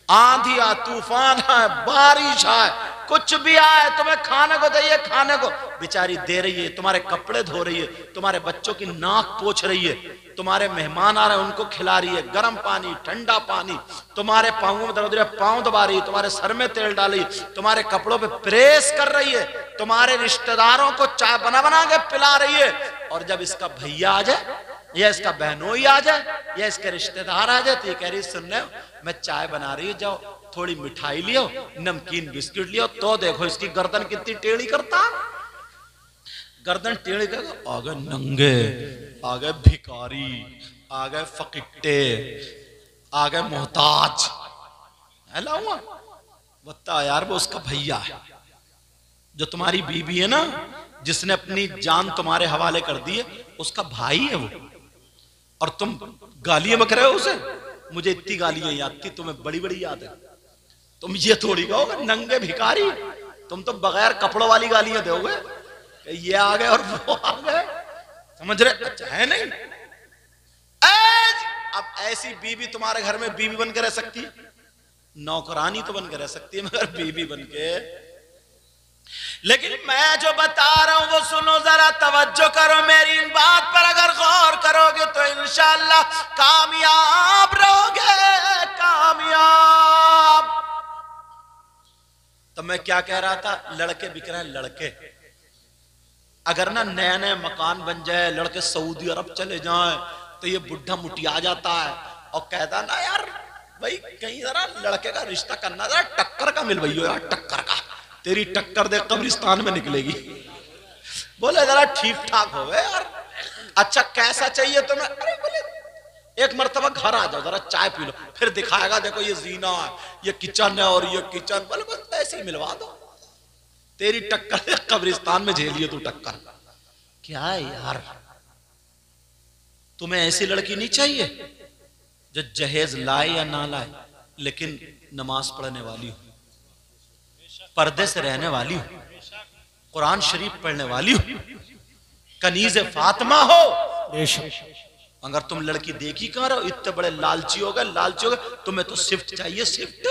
आंधी आए, तूफान आए, बारिश आए, कुछ भी आए, तुम्हें खाने को चाहिए, खाने को। बेचारी दे रही है, तुम्हारे कपड़े धो रही है, तुम्हारे बच्चों की नाक पोंछ रही है, तुम्हारे मेहमान आ रहे हैं उनको खिला रही है, गर्म पानी, ठंडा पानी, तुम्हारे पांवों में दर्द है, पांव दबा रही है, तुम्हारे सर में तेल डाल रही है, तुम्हारे कपड़ों पे प्रेस कर रही है, तुम्हारे रिश्तेदारों को चाय बना के पिला रही है। और जब इसका भैया आ जाए, या इसका बहनोई आ जाए, या इसके रिश्तेदार आ जाए, तो ये कह रही सुन रहे हो, मैं चाय बना रही हूं, जाओ थोड़ी मिठाई लियो, नमकीन बिस्किट लियो। तो देखो इसकी गर्दन कितनी टेढ़ी करता, गर्दन टेढ़ी कर, आ गए नंगे, आ गए भिखारी, आ गए फकिट्टे, आ गए मोहताज। हुआ बता यार, वो उसका भैया है, जो तुम्हारी बीबी है ना, जिसने अपनी जान तुम्हारे हवाले कर दी है, उसका भाई है वो। और तुम गालियां बक रहे हो उसे। मुझे इतनी गालियां याद थी, तुम्हें बड़ी बड़ी याद है। तुम ये थोड़ी कहोगे नंगे भिखारी, तुम तो बगैर कपड़ों वाली गालियां दोगे, ये आ गए और वो आ गए, समझ रहे? अच्छा है नहीं? अब ऐसी बीबी तुम्हारे घर में बीबी बन के रह सकती है? नौकरानी तो बन के रह सकती है, मगर बीबी बन के। लेकिन मैं जो बता रहा हूं वो सुनो, जरा तवज्जो करो मेरी इन बात पर। अगर गौर करोगे तो इंशाअल्लाह कामयाब रहोगे, कामयाब। तो मैं क्या कह रहा था, लड़के बिक रहे हैं, लड़के। अगर ना नया नया मकान बन जाए, लड़के सऊदी अरब चले जाएं, तो ये बुढ़ा मुटिया जाता है और कहता ना यार भाई कहीं जरा लड़के का रिश्ता करना, जरा टक्कर का मिल भैया यार, टक्कर का, तेरी टक्कर दे कब्रिस्तान में निकलेगी। बोले जरा ठीक ठाक हो गए यार। अच्छा कैसा चाहिए तुम्हें? अरे बोले एक मर्तबा घर आ जाओ, जरा चाय पी लो, फिर दिखाएगा देखो ये जीना है, ये किचन है और ये किचन। बोले बस ऐसे ही मिलवा दो। तेरी टक्कर कब्रिस्तान में झेलिए तू टक्कर। क्या है यार, तुम्हें ऐसी लड़की नहीं चाहिए जो जहेज लाए या ना लाए लेकिन नमाज पढ़ने वाली हो, पर्दे से रहने वाली हो, कुरान शरीफ पढ़ने वाली हो, कनीज फातिमा हो। अगर तुम लड़की देखी कहां रहो, इतने बड़े लालची हो गए, लालची हो गए। तुम्हें तो स्विफ्ट चाहिए, स्विफ्ट।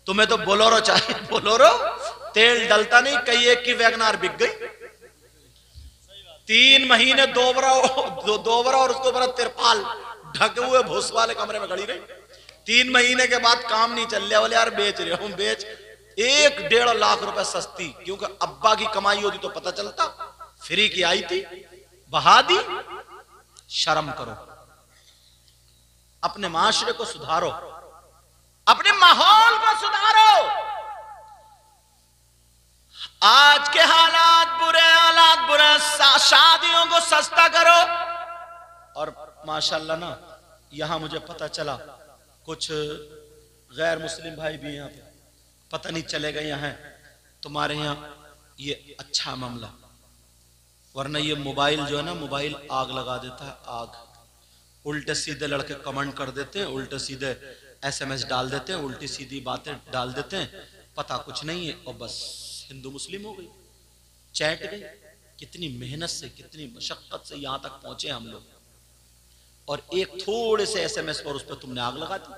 तुम्हें तो बोलोरो चाहिए, बोलोरो। तेल डलता नहीं, कई एक की वैगनार बिक गई। 3 महीने दोबरा और उसको बड़ा तिरपाल ढके हुए भूस वाले कमरे में खड़ी रही। 3 महीने के बाद काम नहीं चल रहा, बोले यार बेच रहे हूं, बेच। 1-1.5 लाख रुपए सस्ती, क्योंकि अब्बा की कमाई होती तो पता चलता। फ्री की आई थी, बहा दी। शर्म करो, अपने माशरे को सुधारो, अपने माहौल को सुधारो। आज के हालात बुरे, शादियों को सस्ता करो। और माशाल्लाह ना, यहां मुझे पता चला कुछ गैर मुस्लिम भाई भी यहाँ पे, पता नहीं चलेगा यहाँ तुम्हारे यहाँ ये अच्छा मामला, वरना ये मोबाइल जो है ना, मोबाइल आग लगा देता है, आग। उल्टे सीधे लड़के कमेंट कर देते हैं, उल्टे सीधे SMS डाल देते हैं, उल्टी सीधी बातें डाल देते हैं, पता कुछ नहीं है, और बस हिंदू मुस्लिम हो गई, चैट गई। कितनी मेहनत से, कितनी मशक्कत से यहां तक पहुंचे हम लोग, और एक थोड़े से SMS पर उस पर तुमने आग लगा दी,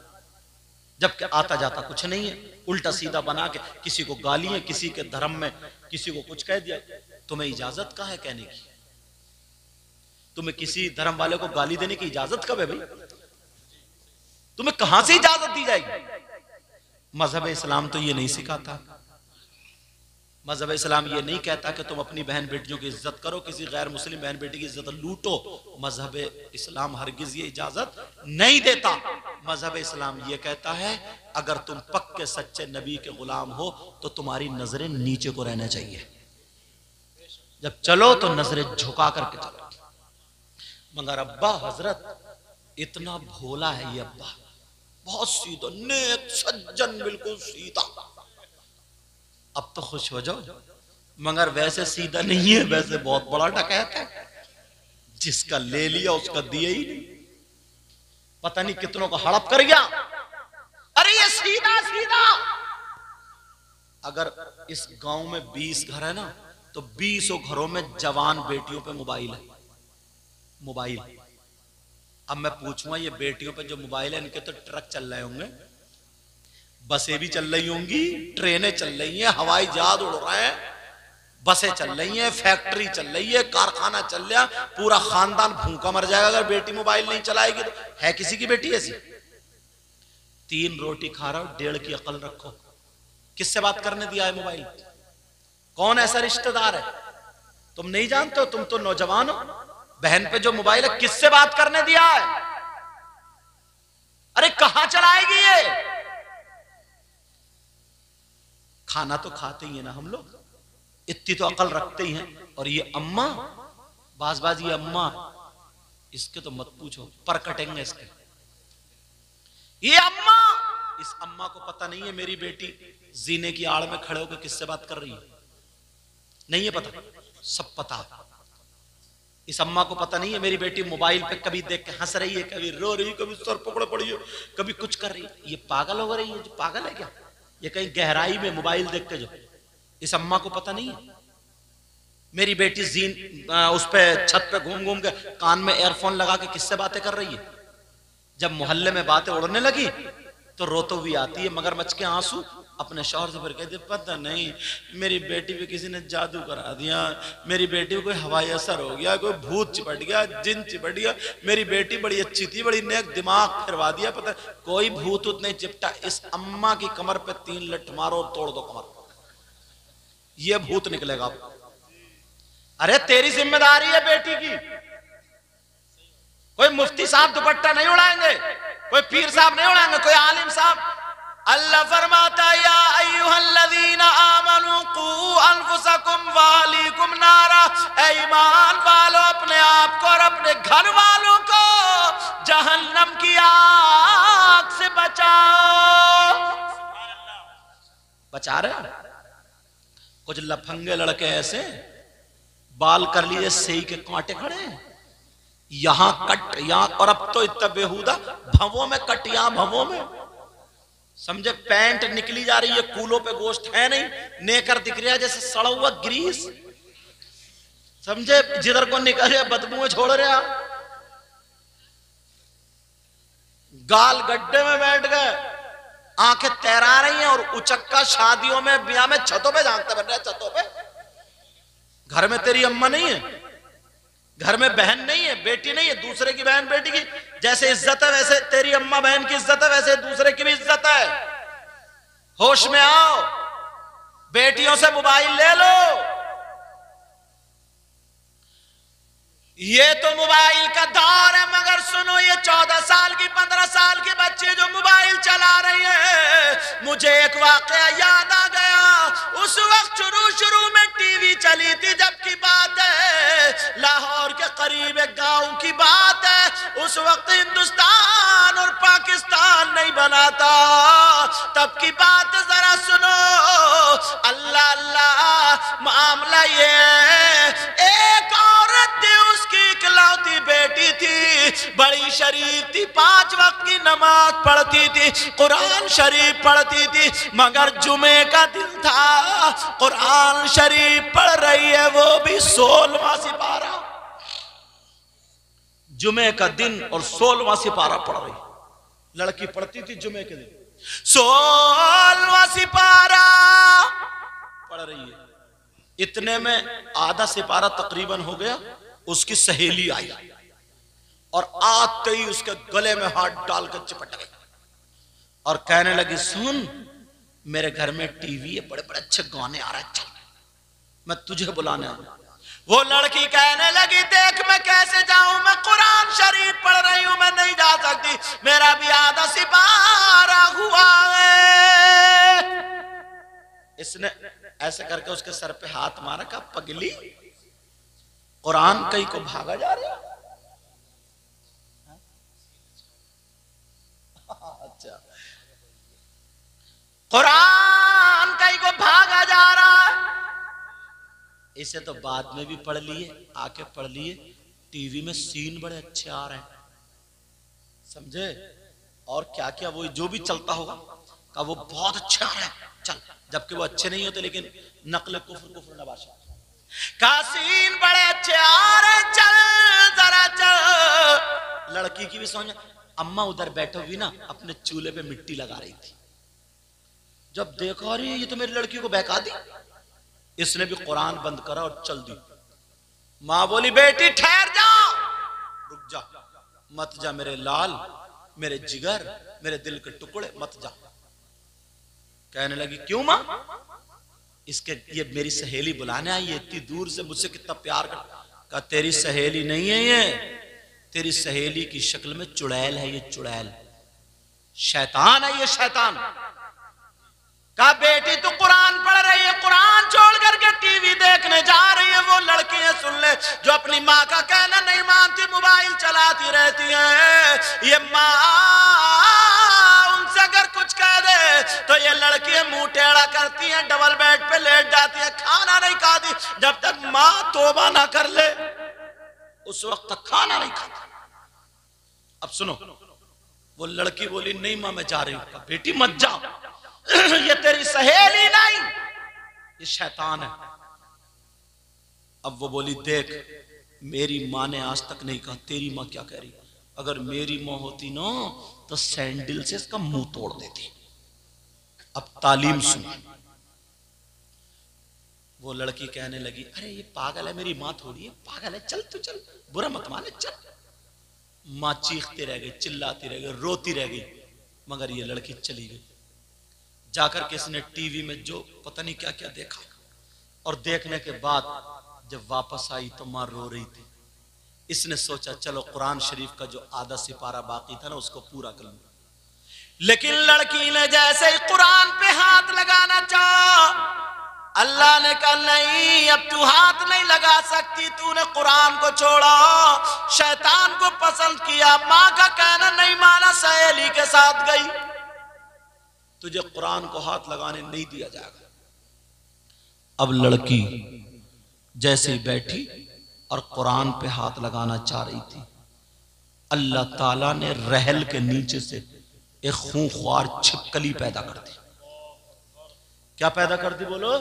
जबकि आता जाता कुछ नहीं है। उल्टा सीधा बना के किसी को गाली है, किसी के धर्म में किसी को कुछ कह दिया। तुम्हें इजाजत कहाँ है कहने की? तुम्हें किसी धर्म वाले को गाली देने की इजाजत कब है भाई? तुम्हें कहां से इजाजत दी जाएगी? मजहब इस्लाम तो ये नहीं सिखाता। मजहब इस्लाम ये नहीं कहता कि तुम अपनी बहन बेटियों की इज्जत करो, किसी गैर मुस्लिम बहन बेटी की इज्जत लूटो। मजहब इस्लाम हरगिज ये इजाजत नहीं देता। मजहब इस्लाम ये कहता है अगर तुम पक्के सच्चे नबी के गुलाम हो तो तुम्हारी नजरें नीचे को रहना चाहिए, जब चलो तो नजरें झुका करके चलो। मगर अब्बा हजरत इतना भोला है ये अब्बा, बहुत सीधा, नेक सज्जन, बिल्कुल सीधा। अब तो खुश हो जाओ, मगर वैसे सीधा नहीं है, वैसे बहुत बड़ा डकैत है। जिसका ले लिया उसका दिया ही नहीं, पता नहीं कितनों को हड़प कर गया। अरे ये सीधा सीधा। अगर इस गांव में 20 घर है ना, तो 20 घरों में जवान बेटियों पे मोबाइल है, मोबाइल। अब मैं पूछूंगा ये बेटियों पे जो मोबाइल है, इनके तो ट्रक चल रहे होंगे, बसें भी चल रही होंगी, ट्रेनें चल रही हैं, हवाई जहाज उड़ रहे हैं, बसें चल रही हैं, फैक्ट्री चल रही है, कारखाना चल रहा, पूरा खानदान भूखा मर जाएगा अगर बेटी मोबाइल नहीं चलाएगी तो। है किसी की बेटी ऐसी? 3 रोटी खा रहा हो, 1.5 की अकल रखो। किससे बात करने दिया है मोबाइल? कौन ऐसा रिश्तेदार है तुम नहीं जानते हो? तुम तो नौजवान हो। बहन पे जो मोबाइल है, किससे बात करने दिया है? अरे कहां चलाएगी ये? खाना तो खाते ही है ना हम लोग, इतनी तो अकल रखते ही हैं। और ये अम्मा, बाज ये अम्मा, इसके तो मत पूछो, पर कटेंगे इसके। ये अम्मा, इस अम्मा को पता नहीं है मेरी बेटी जीने की आड़ में खड़े होकर किससे बात कर रही है, नहीं है पता, सब पता। इस अम्मा को पता नहीं है मेरी बेटी मोबाइल पे कभी देख के हंस रही है, कभी रो रही है, कभी सर पकड़े पड़ी है, कभी कुछ कर रही है। ये पागल हो रही है? जो पागल है क्या? ये कहीं गहराई में मोबाइल देख के जो, इस अम्मा को पता नहीं है मेरी बेटी जीन उस पे छत पे घूम घूम के कान में एयरफोन लगा के किससे बातें कर रही है। जब मोहल्ले में बातें उड़ने लगी तो रोतो भी आती है, मगरमच्छ के आंसू अपने शौहर से फिर कहते पता नहीं मेरी बेटी पे किसी ने जादू करा दिया, मेरी बेटी को कोई हवाई असर हो गया, कोई भूत चिपट गया, जिन चिपट गया, मेरी बेटी बड़ी अच्छी थी, बड़ी नेक, दिमाग फिरवा दिया, पता कोई भूत उत नहीं चिपटा। इस अम्मा की कमर पे 3 लठ मारो और तोड़ दो कमर, ये भूत निकलेगा। अरे तेरी जिम्मेदारी है बेटी की। कोई मुफ्ती साहब दुपट्टा नहीं उड़ाएंगे, कोई पीर साहब नहीं उड़ाएंगे, कोई आलिम साहब। अल्लाह फरमाता या अय्युहल्लज़ीना आमनू कू अनफुसकुम व अहलीकुम नारा, ऐ ईमान वालों अपने आप को और अपने घर वालों को जहन्नम की आग से बचाओ। बचा रहे कुछ लफंगे लड़के ऐसे बाल कर लिए सही के कांटे खड़े हैं, यहां कट यहां, और अब तो इतना बेहुदा भवों में कट, यहां भवों में, समझे पैंट निकली जा रही है, कूलों पे गोश्त है नहीं, नेकर दिख रहा है जैसे सड़ा हुआ ग्रीस, समझे जिधर को निकल रहा बदबू छोड़ रहा, गाल गड्ढे में बैठ गए, आंखें तैरा रही हैं, और उचक्का शादियों में ब्याह में छतों पे झांकते बन रहे, छतों पे। घर में तेरी अम्मा नहीं है, घर में बहन नहीं है, बेटी नहीं है, दूसरे की बहन बेटी की जैसे इज्जत है वैसे तेरी अम्मा बहन की इज्जत है, वैसे दूसरे की भी इज्जत है। होश में आओ, बेटियों से मोबाइल ले लो। ये तो मोबाइल का दौर है, मगर सुनो ये 14 साल की 15 साल की बच्ची जो मोबाइल चला रही है, मुझे एक वाकया याद आ गया। उस वक्त शुरू में टीवी चली थी, जबकि बात है लाहौर के करीब एक गांव की बात है। उस वक्त हिंदुस्तान और पाकिस्तान नहीं बना था, तब की बात जरा सुनो। अल्लाह अल्लाह मामला ये है, एक औरत थी, उसकी इकलौती बेटी थी, बड़ी शरीफ थी, 5 वक्त की नमाज पढ़ती थी, कुरान शरीफ पढ़ती थी, मगर जुमे का दिन था, कुरान शरीफ पढ़ रही है, वो भी 16वां सिपारा, जुमे का दिन और 16वां सिपारा पढ़ रही। लड़की पढ़ती थी जुमे के दिन, 16वां सिपारा पढ़ रही है। इतने में आधा सिपारा तकरीबन हो गया, उसकी सहेली आई और आते ही उसके गले में हाथ डालकर चिपट गई और कहने लगी, सुन मेरे घर में टीवी है, बड़े बड़े अच्छे गाने आ रहे हैं, चल मैं तुझे बुलाने आऊं। वो लड़की कहने लगी, देख मैं कैसे जाऊं, मैं कुरान शरीफ पढ़ रही हूं, मैं नहीं जा सकती, मेरा भी आधा सिपारा हुआ है। इसने ऐसे करके उसके सर पे हाथ मारा, कहा पगली कुरान कहीं को भागा जा रहा है। अच्छा, कुरान कहीं को भागा जा रहा है। इसे तो बाद में भी पढ़ लिए, आके पढ़ लिए, टीवी में सीन बड़े अच्छे आ रहे हैं, समझे, और क्या क्या वो जो भी चलता होगा का वो बहुत अच्छे आ रहे हैं, चल, जबकि वो अच्छे नहीं होते, लेकिन नकल कुफ्र नबाशा का सीन बड़े अच्छे आ रहे, चल जरा चल। लड़की की भी समझ, अम्मा उधर बैठे हुई ना अपने चूल्हे पे मिट्टी लगा रही थी, जब देखा रही ये तो मेरी लड़की को बहका दी, इसने भी कुरान बंद करा और चल दी। मां बोली, बेटी ठहर जा, रुक जा, मत जा मेरे लाल, मेरे जिगर, मेरे दिल के टुकड़े, मत जा। कहने लगी, क्यों मां? इसके ये मेरी सहेली बुलाने आई है, इतनी दूर से मुझसे कितना प्यार कर। कहा तेरी सहेली नहीं है ये, तेरी सहेली की शक्ल में चुड़ैल है, ये चुड़ैल, शैतान है ये शैतान। कहा बेटी तू कुरान पढ़ रही है, कुरान छोड़ करके टीवी देखने जा रही है। वो लड़की है, सुन ले, जो अपनी माँ का कहना नहीं मानती, मोबाइल चलाती रहती है। ये माँ उनसे अगर कुछ कह दे तो ये लड़की मुंह टेढ़ा करती है, डबल बेड पे लेट जाती है, खाना नहीं खाती जब तक माँ तौबा ना कर ले, उस वक्त तक खाना नहीं खाती। अब सुनो, वो लड़की बोली, नहीं माँ मैं जा रही हूं। बेटी मत जाओ, ये तेरी सहेली नहीं, ये शैतान है। अब वो बोली, देख मेरी माँ ने आज तक नहीं कहा, तेरी माँ क्या कह रही, अगर मेरी माँ होती ना तो सैंडल से इसका मुंह तोड़ देती। अब तालीम सुन। वो लड़की कहने लगी, अरे ये पागल है, मेरी माँ थोड़ी है, पागल है, चल तू चल, बुरा मत माने, चल। माँ चीखती रह गई, चिल्लाती रह गई, रोती रह गई, मगर ये लड़की चली गई। जाकर के इसने टीवी में जो पता नहीं क्या क्या देखा, और देखने के बाद जब वापस आई तो मां रो रही थी। इसने सोचा चलो कुरान शरीफ का जो आधा सिपारा बाकी था ना उसको पूरा कर लूं। लेकिन लड़की ने जैसे ही कुरान पे हाथ लगाना चाहा, अल्लाह ने कहा नहीं, अब तू हाथ नहीं लगा सकती, तूने कुरान को छोड़ा, शैतान को पसंद किया, मां का कहना नहीं माना, सहेली के साथ गई, तुझे कुरान को हाथ लगाने नहीं दिया जाएगा। अब लड़की जैसे ही बैठी और कुरान पे हाथ लगाना चाह रही थी, अल्लाह ताला ने रहल के नीचे से एक खूंखार छिपकली पैदा कर दी। क्या पैदा कर दी बोलो?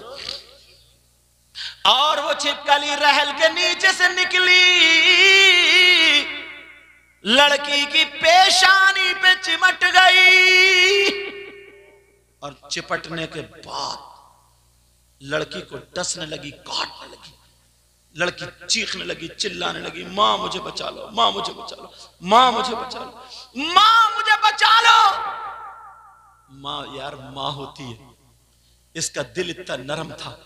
और वो छिपकली रहल के नीचे से निकली, लड़की की पेशानी पे चिमट गई और चिपटने के बाद लड़की को डसने लगी, काटने लगी। लड़की चीखने लगी, चिल्लाने लगी, मां मुझे बचा लो, मां मुझे बचा लो, मां मुझे बचा लो, मां मुझे बचा लो। मां यार मां होती है, इसका दिल इतना नरम था,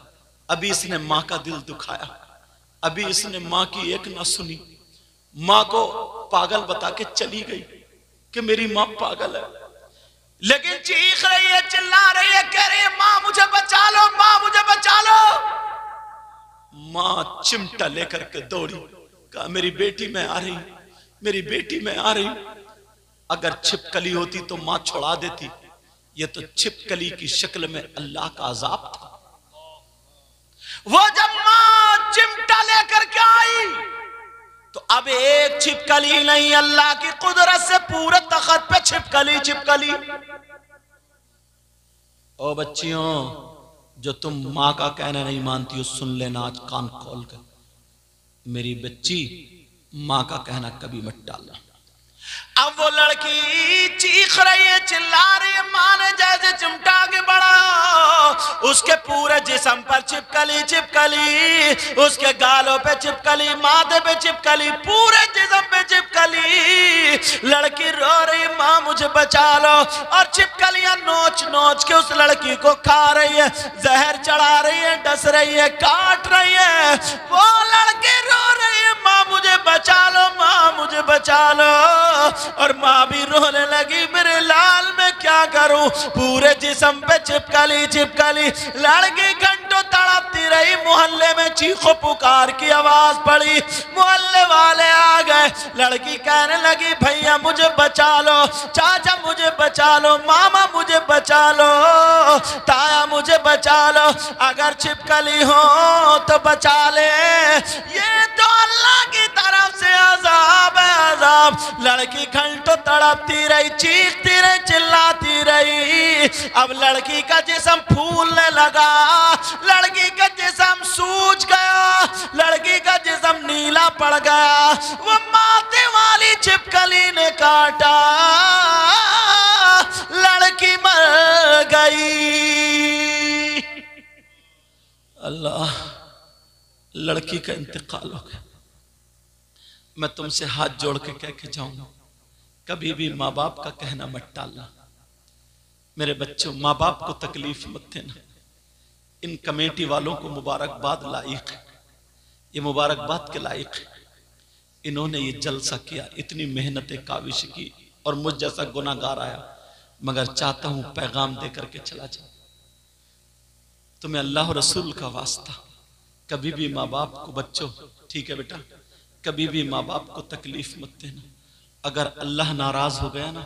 अभी इसने मां का दिल दुखाया, अभी इसने मां की एक ना सुनी, मां को पागल बता के चली गई कि मेरी मां पागल है, लेकिन चीख रही है, चिल्ला रही है, कह रही है मां मुझे बचा लो, मां मुझे बचा लो। मां चिमटा लेकर के दौड़ी, कहा मेरी बेटी मैं आ रही, मेरी बेटी मैं आ रही। अगर छिपकली होती तो मां छुड़ा देती, ये तो छिपकली की शक्ल में अल्लाह का अजाब था। वो जब मां चिमटा लेकर के आई तो अब एक छिपकली नहीं, अल्लाह की कुदरत से पूरे तख्त पे छिपकली छिपकली। ओ बच्चियों, जो तुम मां का कहना नहीं मानती हो, सुन लेना आज कान खोल कर, मेरी बच्ची मां का कहना कभी मत डालना। अब वो लड़की चीख रही है, चिल्ला रही है, मां ने जैसे चिमटा के बढ़ा, उसके पूरे जिस्म पर छिपकली छिपकली, उसके गालों पे छिपकली, माथे पे छिपकली, पूरे जिस्म पे छिपकली। लड़की रो रही, मां मुझे बचा लो, और छिपकलियां नोच नोच के उस लड़की को खा रही है, जहर चढ़ा रही है, डस रही है, काट रही है। वो लड़की रो रही है, मां मुझे बचा लो, मां मुझे बचा लो, और मां भी रोने लगी, मेरे लाल मैं क्या करूं, पूरे जिस्म पे छिपकली छिपकली। लड़की घंटों तड़पती रही, मोहल्ले में चीखो पुकार की आवाज पड़ी, मोहल्ले वाले आ गए। लड़की कहने लगी भैया मुझे बचा लो, चाचा मुझे बचा लो, मामा मुझे बचा लो, ताया मुझे बचा लो, अगर छिपकली हो तो बचा ले, ये तो अल्लाह की तरफ से अजाब है, अजाब। लड़की घंटों तड़पती रही, चीखती रही, चिल्लाती रही। अब लड़की का जिस्म फूलने लगा, लड़की का जिस्म सूज गया, लड़की का जिस्म नीला पड़ गया। वो माथे वाली छिपकली ने काटा, लड़की मर गई। अल्लाह, लड़की का इंतकाल हो गया। मैं तुमसे हाथ जोड़ के कह के जाऊंगा, कभी भी माँ बाप का कहना मत टालना। मेरे बच्चों, माँ बाप को तकलीफ मत देना। इन कमेटी वालों को मुबारकबाद लायक, ये मुबारकबाद के लायक। इन्होंने ये जलसा किया, इतनी मेहनतें काविश की, और मुझ जैसा गुनाहगार आया, मगर चाहता हूं पैगाम दे करके चला जाऊं। तुम्हें अल्लाह और रसूल का वास्ता, कभी भी माँ बाप को, बच्चों ठीक है बेटा, कभी भी माँ बाप को तकलीफ मत देना। अगर अल्लाह नाराज हो गया ना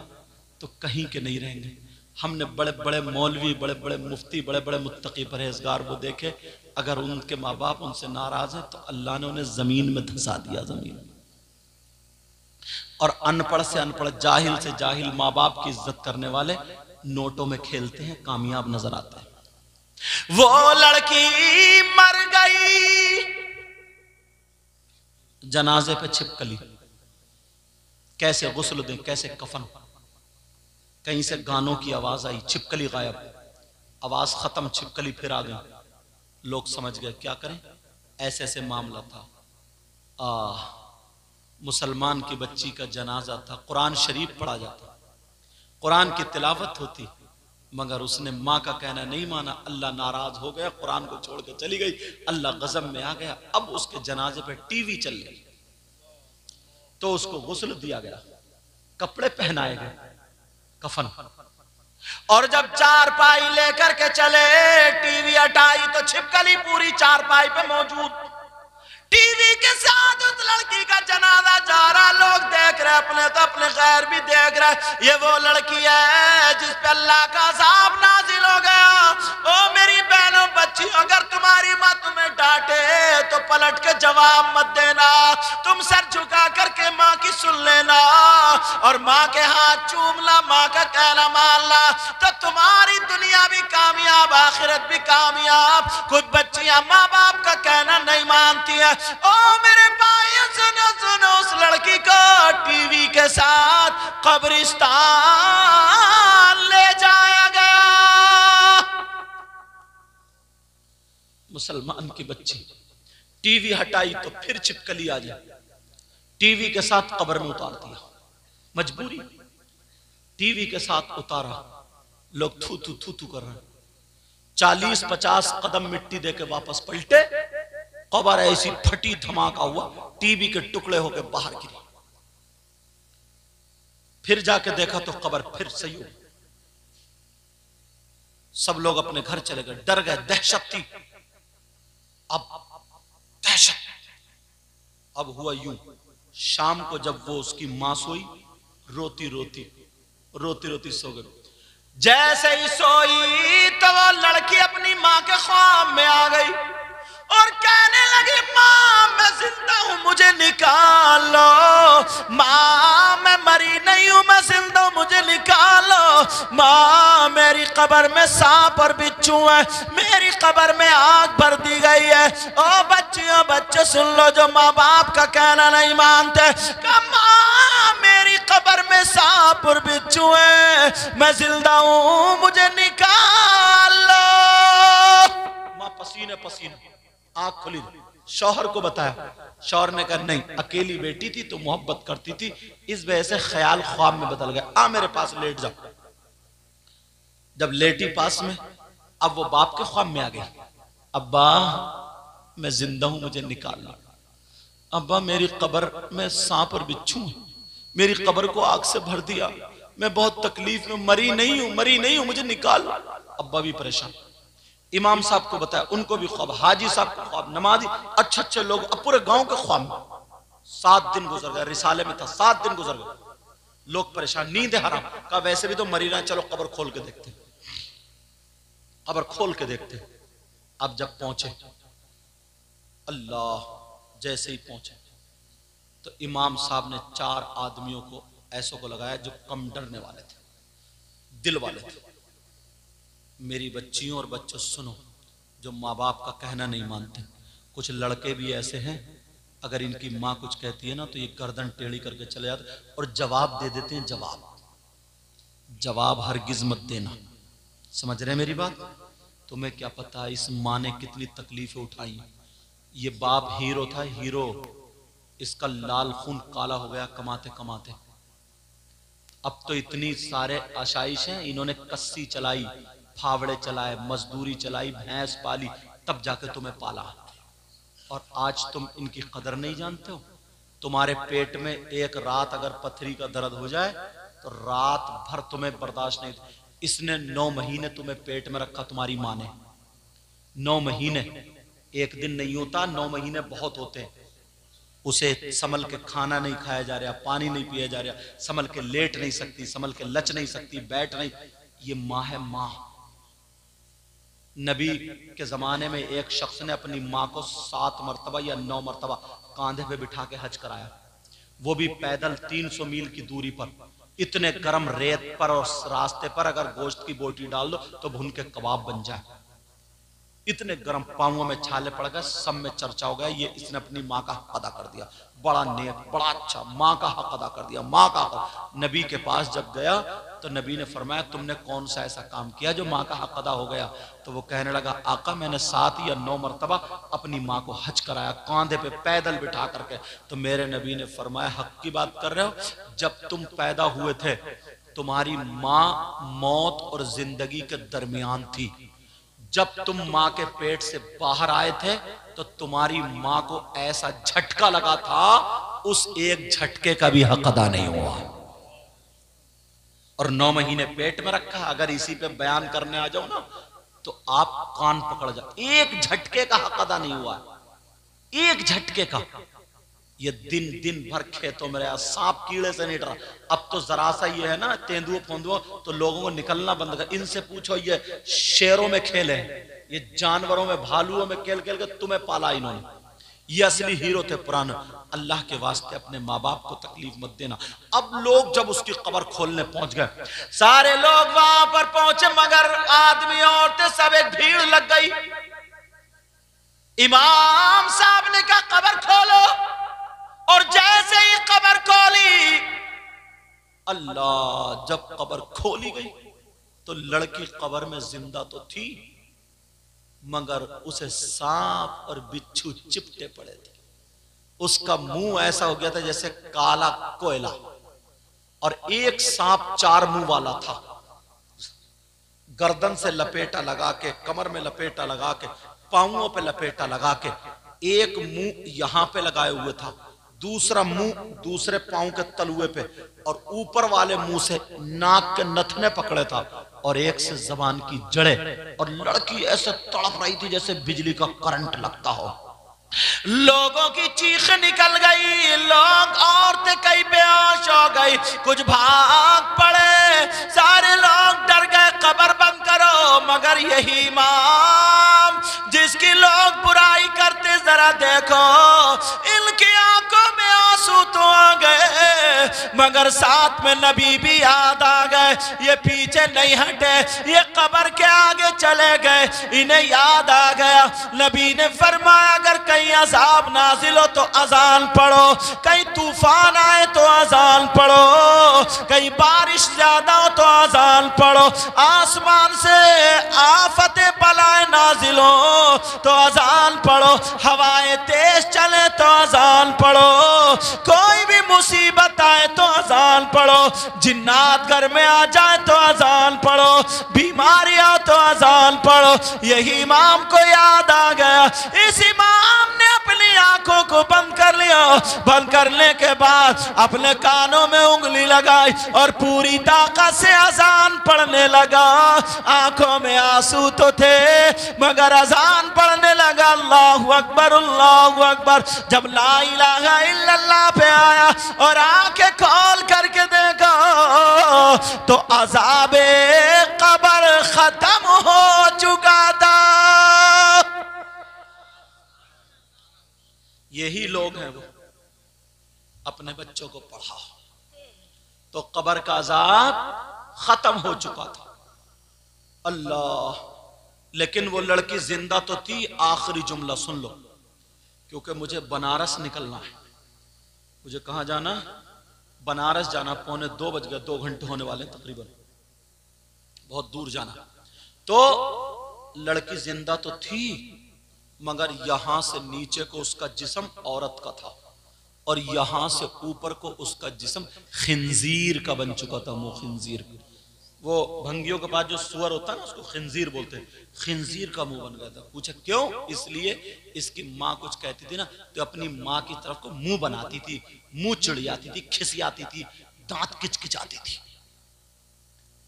तो कहीं के नहीं रहेंगे। हमने बड़े बड़े मौलवी, बड़े बड़े मुफ्ती, बड़े बड़े मुत्तकी परहेजगार वो देखे, अगर उनके माँ बाप उनसे नाराज है तो अल्लाह ने उन्हें जमीन में धंसा दिया, जमीन में। और अनपढ़ से अनपढ़, जाहिल से जाहिल माँ बाप की इज्जत करने वाले नोटों में खेलते हैं, कामयाब नजर आते हैं। वो लड़की मर गई, जनाजे पे छिपकली, कैसे गुस्ल दें, कैसे कफन। कहीं से गानों की आवाज आई, छिपकली गायब, आवाज खत्म, छिपकली फिर आ गई। लोग समझ गए क्या करें, ऐसे ऐसे मामला था। मुसलमान की बच्ची का जनाजा था, कुरान शरीफ पढ़ा जाता, कुरान की तिलावत होती, मगर उसने माँ का कहना नहीं माना। अल्लाह नाराज हो गया, कुरान को छोड़ के चली गई, अल्लाह गजब में आ गया। अब उसके जनाजे पे टीवी चल गई तो उसको गुस्ल दिया गया, कपड़े पहनाए गए, कफन। और जब चारपाई लेकर के चले, टीवी हटाई तो छिपकली पूरी चारपाई पे मौजूद, टीवी के साथ उस लड़की का जनाजा जा रहा। लोग देख रहे, अपने तो अपने गैर भी देख रहे। ये वो लड़की है जिस पे अल्लाह का अज़ाब नाज़िल हो गया। ओ मेरी बहनों, बच्ची बच्ची, अगर तुम्हारी माँ तुम्हें डांटे तो पलट के जवाब मत देना, तुम सर झुका करके माँ की सुन लेना और माँ के हाथ चूमना, माँ का कहना मानना, तो तुम्हारी दुनिया भी कामयाब, आखिरत भी कामयाब। कुछ बच्चियां माँ बाप का कहना नहीं मानती है। ओ मेरे भाई सुनो सुनो, उस लड़की को टीवी के साथ कब्रिस्तान ले जाया गया। मुसलमान की बच्ची टीवी हटाई तो फिर छिपकली आ जाए, टीवी के साथ कब्र में उतार दिया, मजबूरी, टीवी के साथ उतारा, लोग थू थू थू थू कर रहे हैं, 40-50 कदम मिट्टी देके वापस पलटे, कब्र ऐसी फटी, धमाका हुआ, टीवी के टुकड़े होके बाहर गिरी। फिर जाके देखा तो कब्र फिर सही हो। सब लोग अपने घर चले गए, डर गए, दहशत थी। अब दहशत, अब हुआ यूं, शाम को जब वो उसकी मां सोई, रोती रोती रोती रोती सो गई। जैसे ही सोई तो वो लड़की अपनी मां के ख्वाब में आ गई और कहने लगी, मां मैं जिंदा हूं, मुझे निकालो, मां मैं मरी नहीं हूं, मैं जिंदा हूं, मुझे निकालो, मां मेरी कब्र में सांप और बिच्छू है, मेरी कब्र में आग भर दी गई है। ओ बच्चियों बच्चे सुन लो जो माँ बाप का कहना नहीं मानते, मां मेरी कब्र में सांप और बिच्छू है, मैं जिंदा हूं, मुझे निकालो। मां पसीने पसीने, आंख खुली, शौहर को बताया, शौहर ने कहा नहीं, अकेली बेटी थी तो मोहब्बत करती थी, इस वजह से ख्याल ख्वाब में बदल गया, आ मेरे पास लेट जाओ। जब लेटी पास में, अब वो बाप के ख्वाब में आ गई, अब्बा मैं जिंदा हूं, मुझे निकालना, अब्बा मेरी कब्र में सांप और बिच्छू है, मेरी कब्र को आग से भर दिया, मैं बहुत तकलीफ में, मरी नहीं हूं, मरी नहीं हूं, मुझे निकाल। अब्बा भी परेशान, इमाम साहब को बताया, उनको भी ख्वाब, हाजी साहब को ख्वाब, नमाजी, अच्छे अच्छे लोग, अब पूरे गांव के ख्वाब में। 7 दिन गुजर गए, रिसाले में था 7 दिन गुजर गए, लोग परेशान, नींद हराम। कहा वैसे भी तो मरी ना, चलो कब्र खोल के देखते, कब्र खोल के देखते। अब जब पहुंचे, अल्लाह, जैसे ही पहुंचे तो इमाम साहब ने 4 आदमियों को ऐसों को लगाया जो कम डरने वाले थे, दिल वाले थे। मेरी बच्चियों और बच्चों सुनो, जो माँ बाप का कहना नहीं मानते, कुछ लड़के भी ऐसे हैं, अगर इनकी माँ कुछ कहती है ना तो ये गर्दन टेढ़ी करके चले जाते और जवाब दे देते हैं। जवाब हरगिज मत देना, समझ रहे मेरी बात? तुम्हें क्या पता इस माँ ने कितनी तकलीफें उठाई। ये बाप हीरो था, हीरो, इसका लाल खून काला हो गया कमाते कमाते। अब तो इतनी सारे आशाइश हैं, इन्होंने कस्सी चलाई, फावड़े चलाए, मजदूरी चलाई, भैंस पाली, तब जाकर तुम्हें पाला, और आज तुम इनकी कदर नहीं जानते हो। तुम्हारे पेट में एक रात अगर पथरी का दर्द हो जाए तो रात भर तुम्हें बर्दाश्त नहीं। इसने 9 महीने तुम्हें पेट में रखा, तुम्हारी माँ ने 9 महीने, एक दिन नहीं होता, 9 महीने बहुत होते हैं। उसे संभल के खाना नहीं खाया जा रहा, पानी नहीं पिया जा रहा, संभल के लेट नहीं सकती, संभल के लच नहीं सकती, बैठ नहीं, ये माँ है माँ। नबी के जमाने में एक शख्स ने अपनी माँ को 7 मरतबा या 9 मरतबा कांधे पे बिठा के हज कराया, वो भी पैदल 300 मील की दूरी पर, इतने गर्म रेत पर और रास्ते पर अगर गोश्त की बोटी डाल दो तो भुन के कबाब बन जाए। इतने गर्म, पांवों में छाले पड़ गए, सब में चर्चा हो गया, ये इसने अपनी माँ का हक अदा कर दिया, बड़ा नेक, बड़ा अच्छा, माँ का हक अदा कर दिया, माँ का हक। नबी के पास जब गया तो नबी ने फरमाया तुमने कौन सा ऐसा काम किया जो माँ का हक अदा हो गया? तो वो कहने लगा, आका मैंने 7 या 9 मरतबा अपनी माँ को हज कराया, कांधे पे पैदल बिठा करके। तो मेरे नबी ने फरमाया, हक की बात कर रहे हो? जब तुम पैदा हुए थे तुम्हारी माँ मौत और जिंदगी के दरमियान थी, जब तुम माँ के पेट से बाहर आए थे तो तुम्हारी माँ को ऐसा झटका लगा था, उस एक झटके का भी हक अदा नहीं हुआ, और 9 महीने पेट में रखा। अगर इसी पे बयान करने आ जाओ ना तो आप कान पकड़ जाओ, एक झटके का हक अदा नहीं हुआ, एक झटके का। ये दिन दिन भर खेतों में रहा, सांप कीड़े से नहीं डरा। अब तो जरा सा ये है ना तेंदुओ फोंदुओ तो लोगों को निकलना बंद कर। इनसे पूछो ये शेरों में खेले, ये जानवरों में, भालुओं में खेल खेल के तुम्हें पाला इन्होंने। ये असली हीरो थे पुराने। अल्लाह के वास्ते अपने माँ बाप को तकलीफ मत देना। अब लोग जब उसकी कब्र खोलने पहुंच गए, सारे लोग वहां पर पहुंचे, मगर आदमी औरतें सब एक भीड़ लग गई। इमाम साहब ने कहा कब्र खोलो, और जैसे ही कब्र खोली, अल्लाह, जब कब्र खोली गई तो लड़की कब्र में जिंदा तो थी, मगर उसे सांप और बिच्छू चिपटे पड़े थे। उसका मुंह ऐसा हो गया था जैसे काला कोयला, और एक सांप 4 मुंह वाला था। गर्दन से लपेटा लगा के, कमर में लपेटा लगा के, पांवों पे लपेटा लगा के, एक मुंह यहां पे लगाए हुए था, दूसरा मुंह दूसरे पांव के तलुए पे, और ऊपर वाले मुंह से नाक के नथने पकड़े था, और एक से जबान की जड़े। और लड़की ऐसे तड़प रही थी जैसे बिजली का करंट लगता हो। लोगों की चीख निकल गई, लोग औरतें कई बेहोश हो गई, कुछ भाग पड़े, सारे लोग डर गए, कब्र बंद करो। मगर यही इमाम जिसकी लोग बुराई करते, जरा देखो इनकी आंखों में आंसू तो आ गए, मगर साथ में नबी भी याद आ गए। ये पीछे नहीं हटे, ये कब्र के आगे चले गए, इन्हें याद आ गया। नबी ने फरमाया अगर कहीं अज़ाब नाजिल हो तो अजान पढ़ो, कहीं तूफान आए तो अजान पढ़ो, कहीं बारिश ज्यादा हो तो अजान पढ़ो, आसमान से आफतें बलाएं नाजिल हो तो अजान पढ़ो, हवाएं तेज चले तो अजान पढ़ो, कोई भी मुसीबत आए तो अजान पढ़ो, जिन्नात घर में आ जाए तो अजान पढ़ो, बीमारी हो तो अजान पढ़ो। यही इमाम को याद आ गया। इस इमाम ने अपनी आंखों को बंद कर लिया। बंद करने के बाद अपने कानों में उंगली लगाई और पूरी ताकत से अजान पढ़ने लगा। आंखों में आंसू तो थे, मगर अजान पढ़ने लगा, अल्लाहु अकबर अल्लाहु अकबर। जब ला इलाहा इल्लल्लाह पे आया और आंखें खोल करके देखा तो अज़ाबे कब्र खत्म हो चुका था। यही लोग हैं वो, अपने बच्चों को पढ़ाओ तो कब्र का अज़ाब खत्म हो चुका था। अल्लाह, लेकिन वो लड़की जिंदा तो थी। आखिरी जुमला सुन लो, क्योंकि मुझे बनारस निकलना है। मुझे कहाँ जाना? बनारस जाना। 1:45 बज गए, 2 घंटे होने वाले तकरीबन, बहुत दूर जाना। तो लड़की जिंदा तो थी, मगर यहां से नीचे को उसका जिस्म औरत का था, और यहां से ऊपर को उसका जिस्म खिंजीर का बन चुका था। मुंह खिंजीर, वो भंगियों के पास जो सुअर होता है ना, उसको खिंजीर बोलते हैं। खिंजीर का मुंह बन गया था। पूछा क्यों? इसलिए इसकी माँ कुछ कहती थी ना, तो अपनी माँ की तरफ को मुंह बनाती थी, मुंह चिड़ियाती थी, खिसियाती थी, दांत किचकिचाती थी।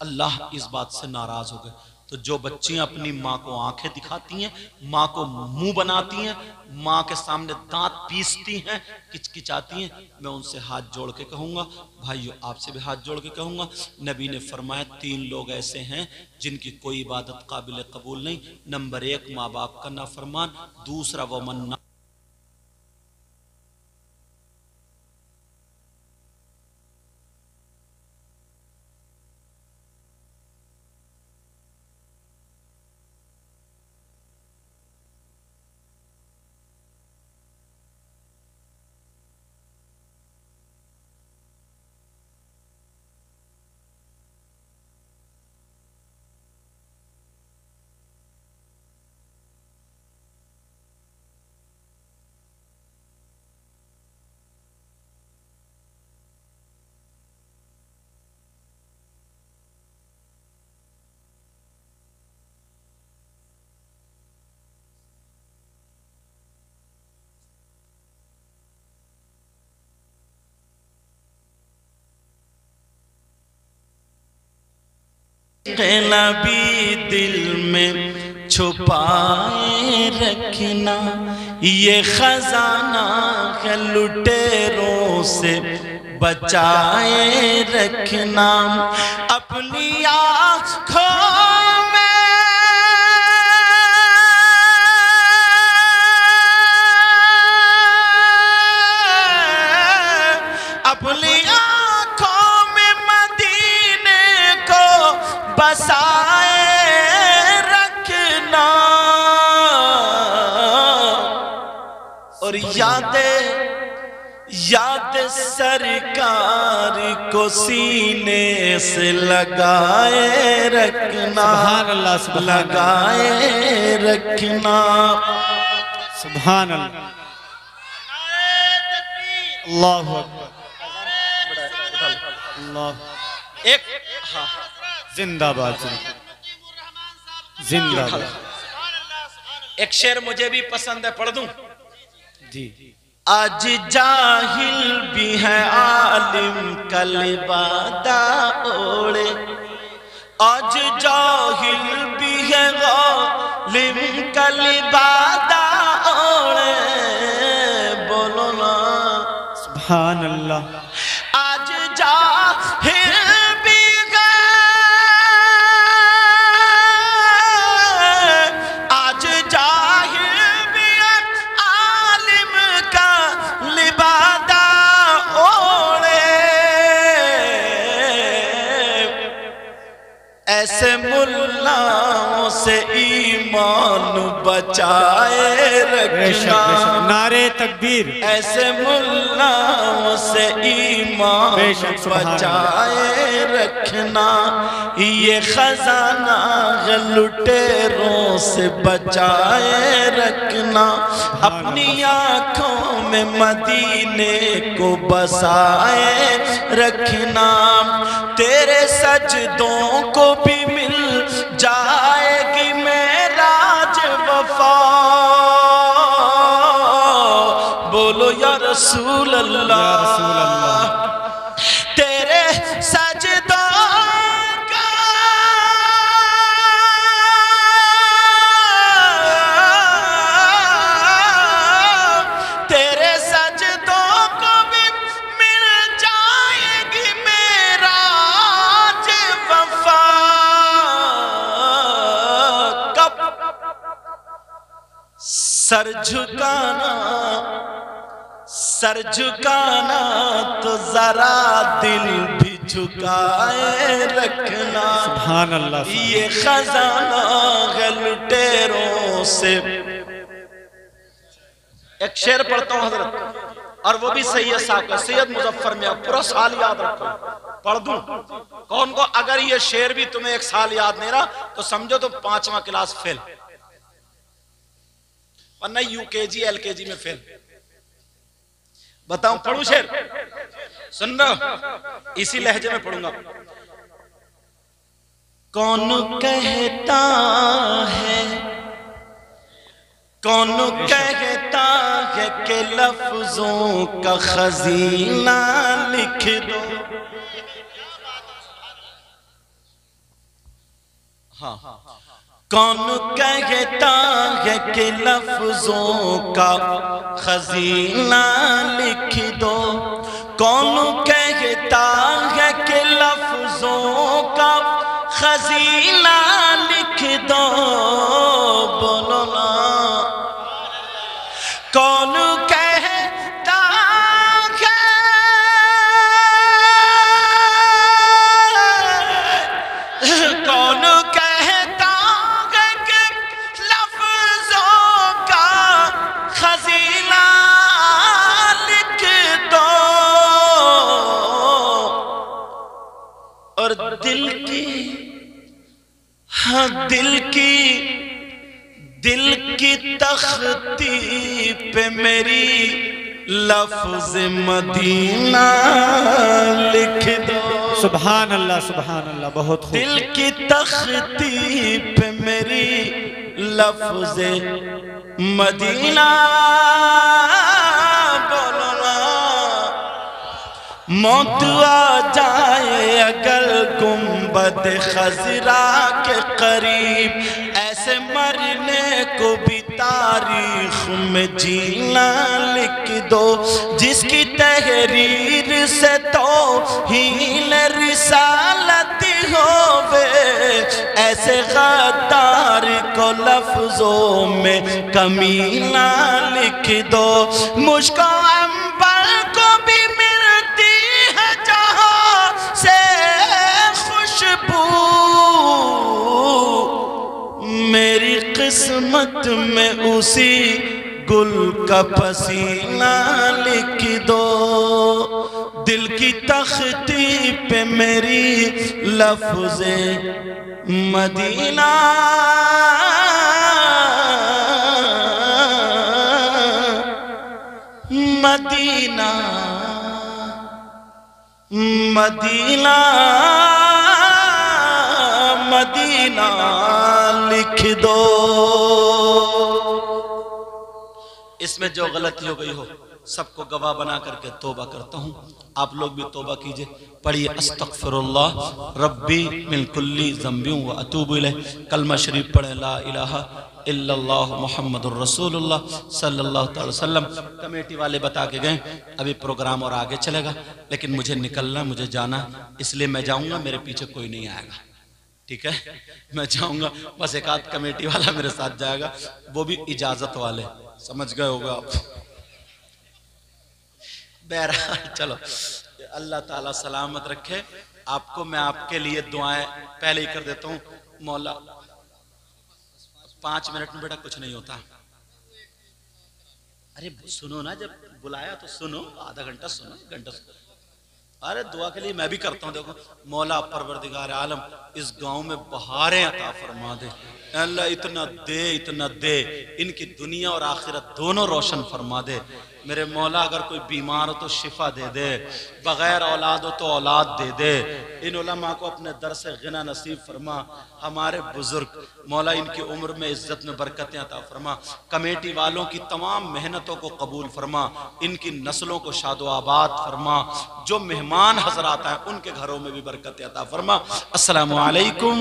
अल्लाह इस बात से नाराज हो गए। तो जो बच्चियां अपनी माँ को आंखें दिखाती हैं, माँ को मुंह बनाती हैं, माँ के सामने दांत पीसती हैं, किचकिचाती हैं, मैं उनसे हाथ जोड़ के कहूँगा, भाइयों आपसे भी हाथ जोड़ के कहूँगा, नबी ने फरमाया 3 लोग ऐसे हैं जिनकी कोई इबादत काबिल कबूल नहीं। नंबर 1 माँ बाप का नाफरमान, दूसरा वो मन्ना नबी दिल में छुपाए रखना, ये खजाना है लुटेरों से बचाए रखना। अपनी आँखों में बसाए रखना और याद सरकार को सीने से लगाए रखना। सुभान अल्लाह, लगाए रखना। सुभान अल्लाह, अल्लाहु अकबर, अल्लाह। एक जिंदाबाद, जिंदाबाद। एक शेर मुझे भी पसंद है, पढ़ दूं जी। आज जाहिल भी है आलिम कल बादा ओढ़े, आज जाहिल भी है आलिम कल बादा ओढ़े। बोलो ना सुभान अल्लाह। आज जाहिल भी है, आज जाहिल भी है आलिम का लिबादा ओढ़े। ऐसे मुल्लाओं से ईमान बचाए रखना। नारे तकबीर। ऐसे मुल्लाओं से ईमान बचाए रखना। ये खजाना लुटेरों से बचाए रखना। अपनी आंखों में मदीने को बसाए रखना। तेरे सजदों को भी मिल जाएगी मेराज वफा। बोलो या रसूल अल्लाह, या रसूल अल्लाह। तेरे सजदों का तेरे सजदों को भी मिल जाएगी मेराज वफा। कब सर झुकाना तो जरा दिल भी झुकाए रखना। सुभान अल्लाह। ये खजाना है लुटेरों से। एक शेर पढ़ता हूं हजरत, और वो भी सैयद साहब का, सैयद मुजफ्फर में। पूरा साल याद रखो, पढ़ दूं कौन को। अगर ये शेर भी तुम्हें एक साल याद नहीं रहा तो समझो तो 5वां क्लास फेल, वरना यूकेजी एलकेजी में फेल। बताऊं पढ़ूं शेर? सुन रहे हो? इसी लहजे में पढ़ूंगा। कौन कहता है, कौन कहता है कि लफ्जों का खजीना लिख दो। हाँ, कौन कहता है कि लफ्जों का खजीना लिख दो। कौन कहता है कि लफ्जों का खजीना लिख दो। बोलो ना कौन कहता है, कौन कहता है कि लफ्जों का खजीना लिख दो। और दिल की, हाँ दिल की तख्ती पे मेरी लफ्ज मदीना लिख दो। सुभान अल्लाह, सुभान अल्लाह। बहुत खूब। दिल की तख्ती पे मेरी लफ्ज मदीना। बोलो ना मौत आ जाए अगर गुंबद खजरा के करीब, ऐसे मरने को भी तारीख में जीना लिख दो। जिसकी तहरीर से तो हील रिसालत होवे, ऐसे गद्दार को लफ्जों में कमीना लिख दो। मुझको अंबर को भी मिलती है जहां से खुशबू। किस्मत में उसी गुल का पसीना लिख दो, दिल की तख्ती पे मेरी लफ्ज़े मदीना, मदीना, मदीना, मदीना लिख दो। इसमें जो गलती हो गई हो सबको गवाह बना करके तौबा करता हूँ। आप लोग भी तौबा कीजिए, पढ़िए अस्तगफिरुल्लाह रब्बी मिन कुल्ली ज़ंबिन व अतूबु इलैह। कलमा शरीफ पढ़े ला इलाहा इल्लल्लाह मुहम्मदुर रसूलुल्लाह सल्लल्लाहु अलैहि वसल्लम। कमेटी वाले बता के गए अभी प्रोग्राम और आगे चलेगा, लेकिन मुझे निकलना, मुझे जाना, इसलिए मैं जाऊँगा, मेरे पीछे कोई नहीं आएगा, ठीक है? मैं जाऊँगा, बस एक आध कमेटी वाला मेरे साथ जाएगा, वो भी इजाज़त वाले, समझ गए होगा आप। बहरहाल चलो, अल्लाह ताला सलामत रखे आपको। मैं आपके लिए दुआएं पहले ही कर देता हूँ। मौला 5 मिनट में बेटा कुछ नहीं होता। अरे सुनो ना, जब बुलाया तो सुनो, आधा घंटा सुनो, घंटा सुनो। अरे दुआ के लिए मैं भी करता हूँ। देखो, मौला परवरदिगार आलम इस गांव में बहारें अता फरमा दे अल्लाह, इतना दे, इतना दे, इनकी दुनिया और आखिरत दोनों रोशन फरमा दे। मेरे मौला अगर कोई बीमार हो तो शिफा दे दे, बगैर औलाद हो तो औलाद दे दे। इन उलमा को अपने दर से गिना नसीब फरमा। हमारे बुजुर्ग मौला इनकी उम्र में इज्जत में बरकतें अता फरमा। कमेटी वालों की तमाम मेहनतों को कबूल फरमा, इनकी नस्लों को शादो आबाद फरमा। जो मेहमान हजरात हैं उनके घरों में भी बरकतें अता फरमा। अस्सलामु अलैकुम।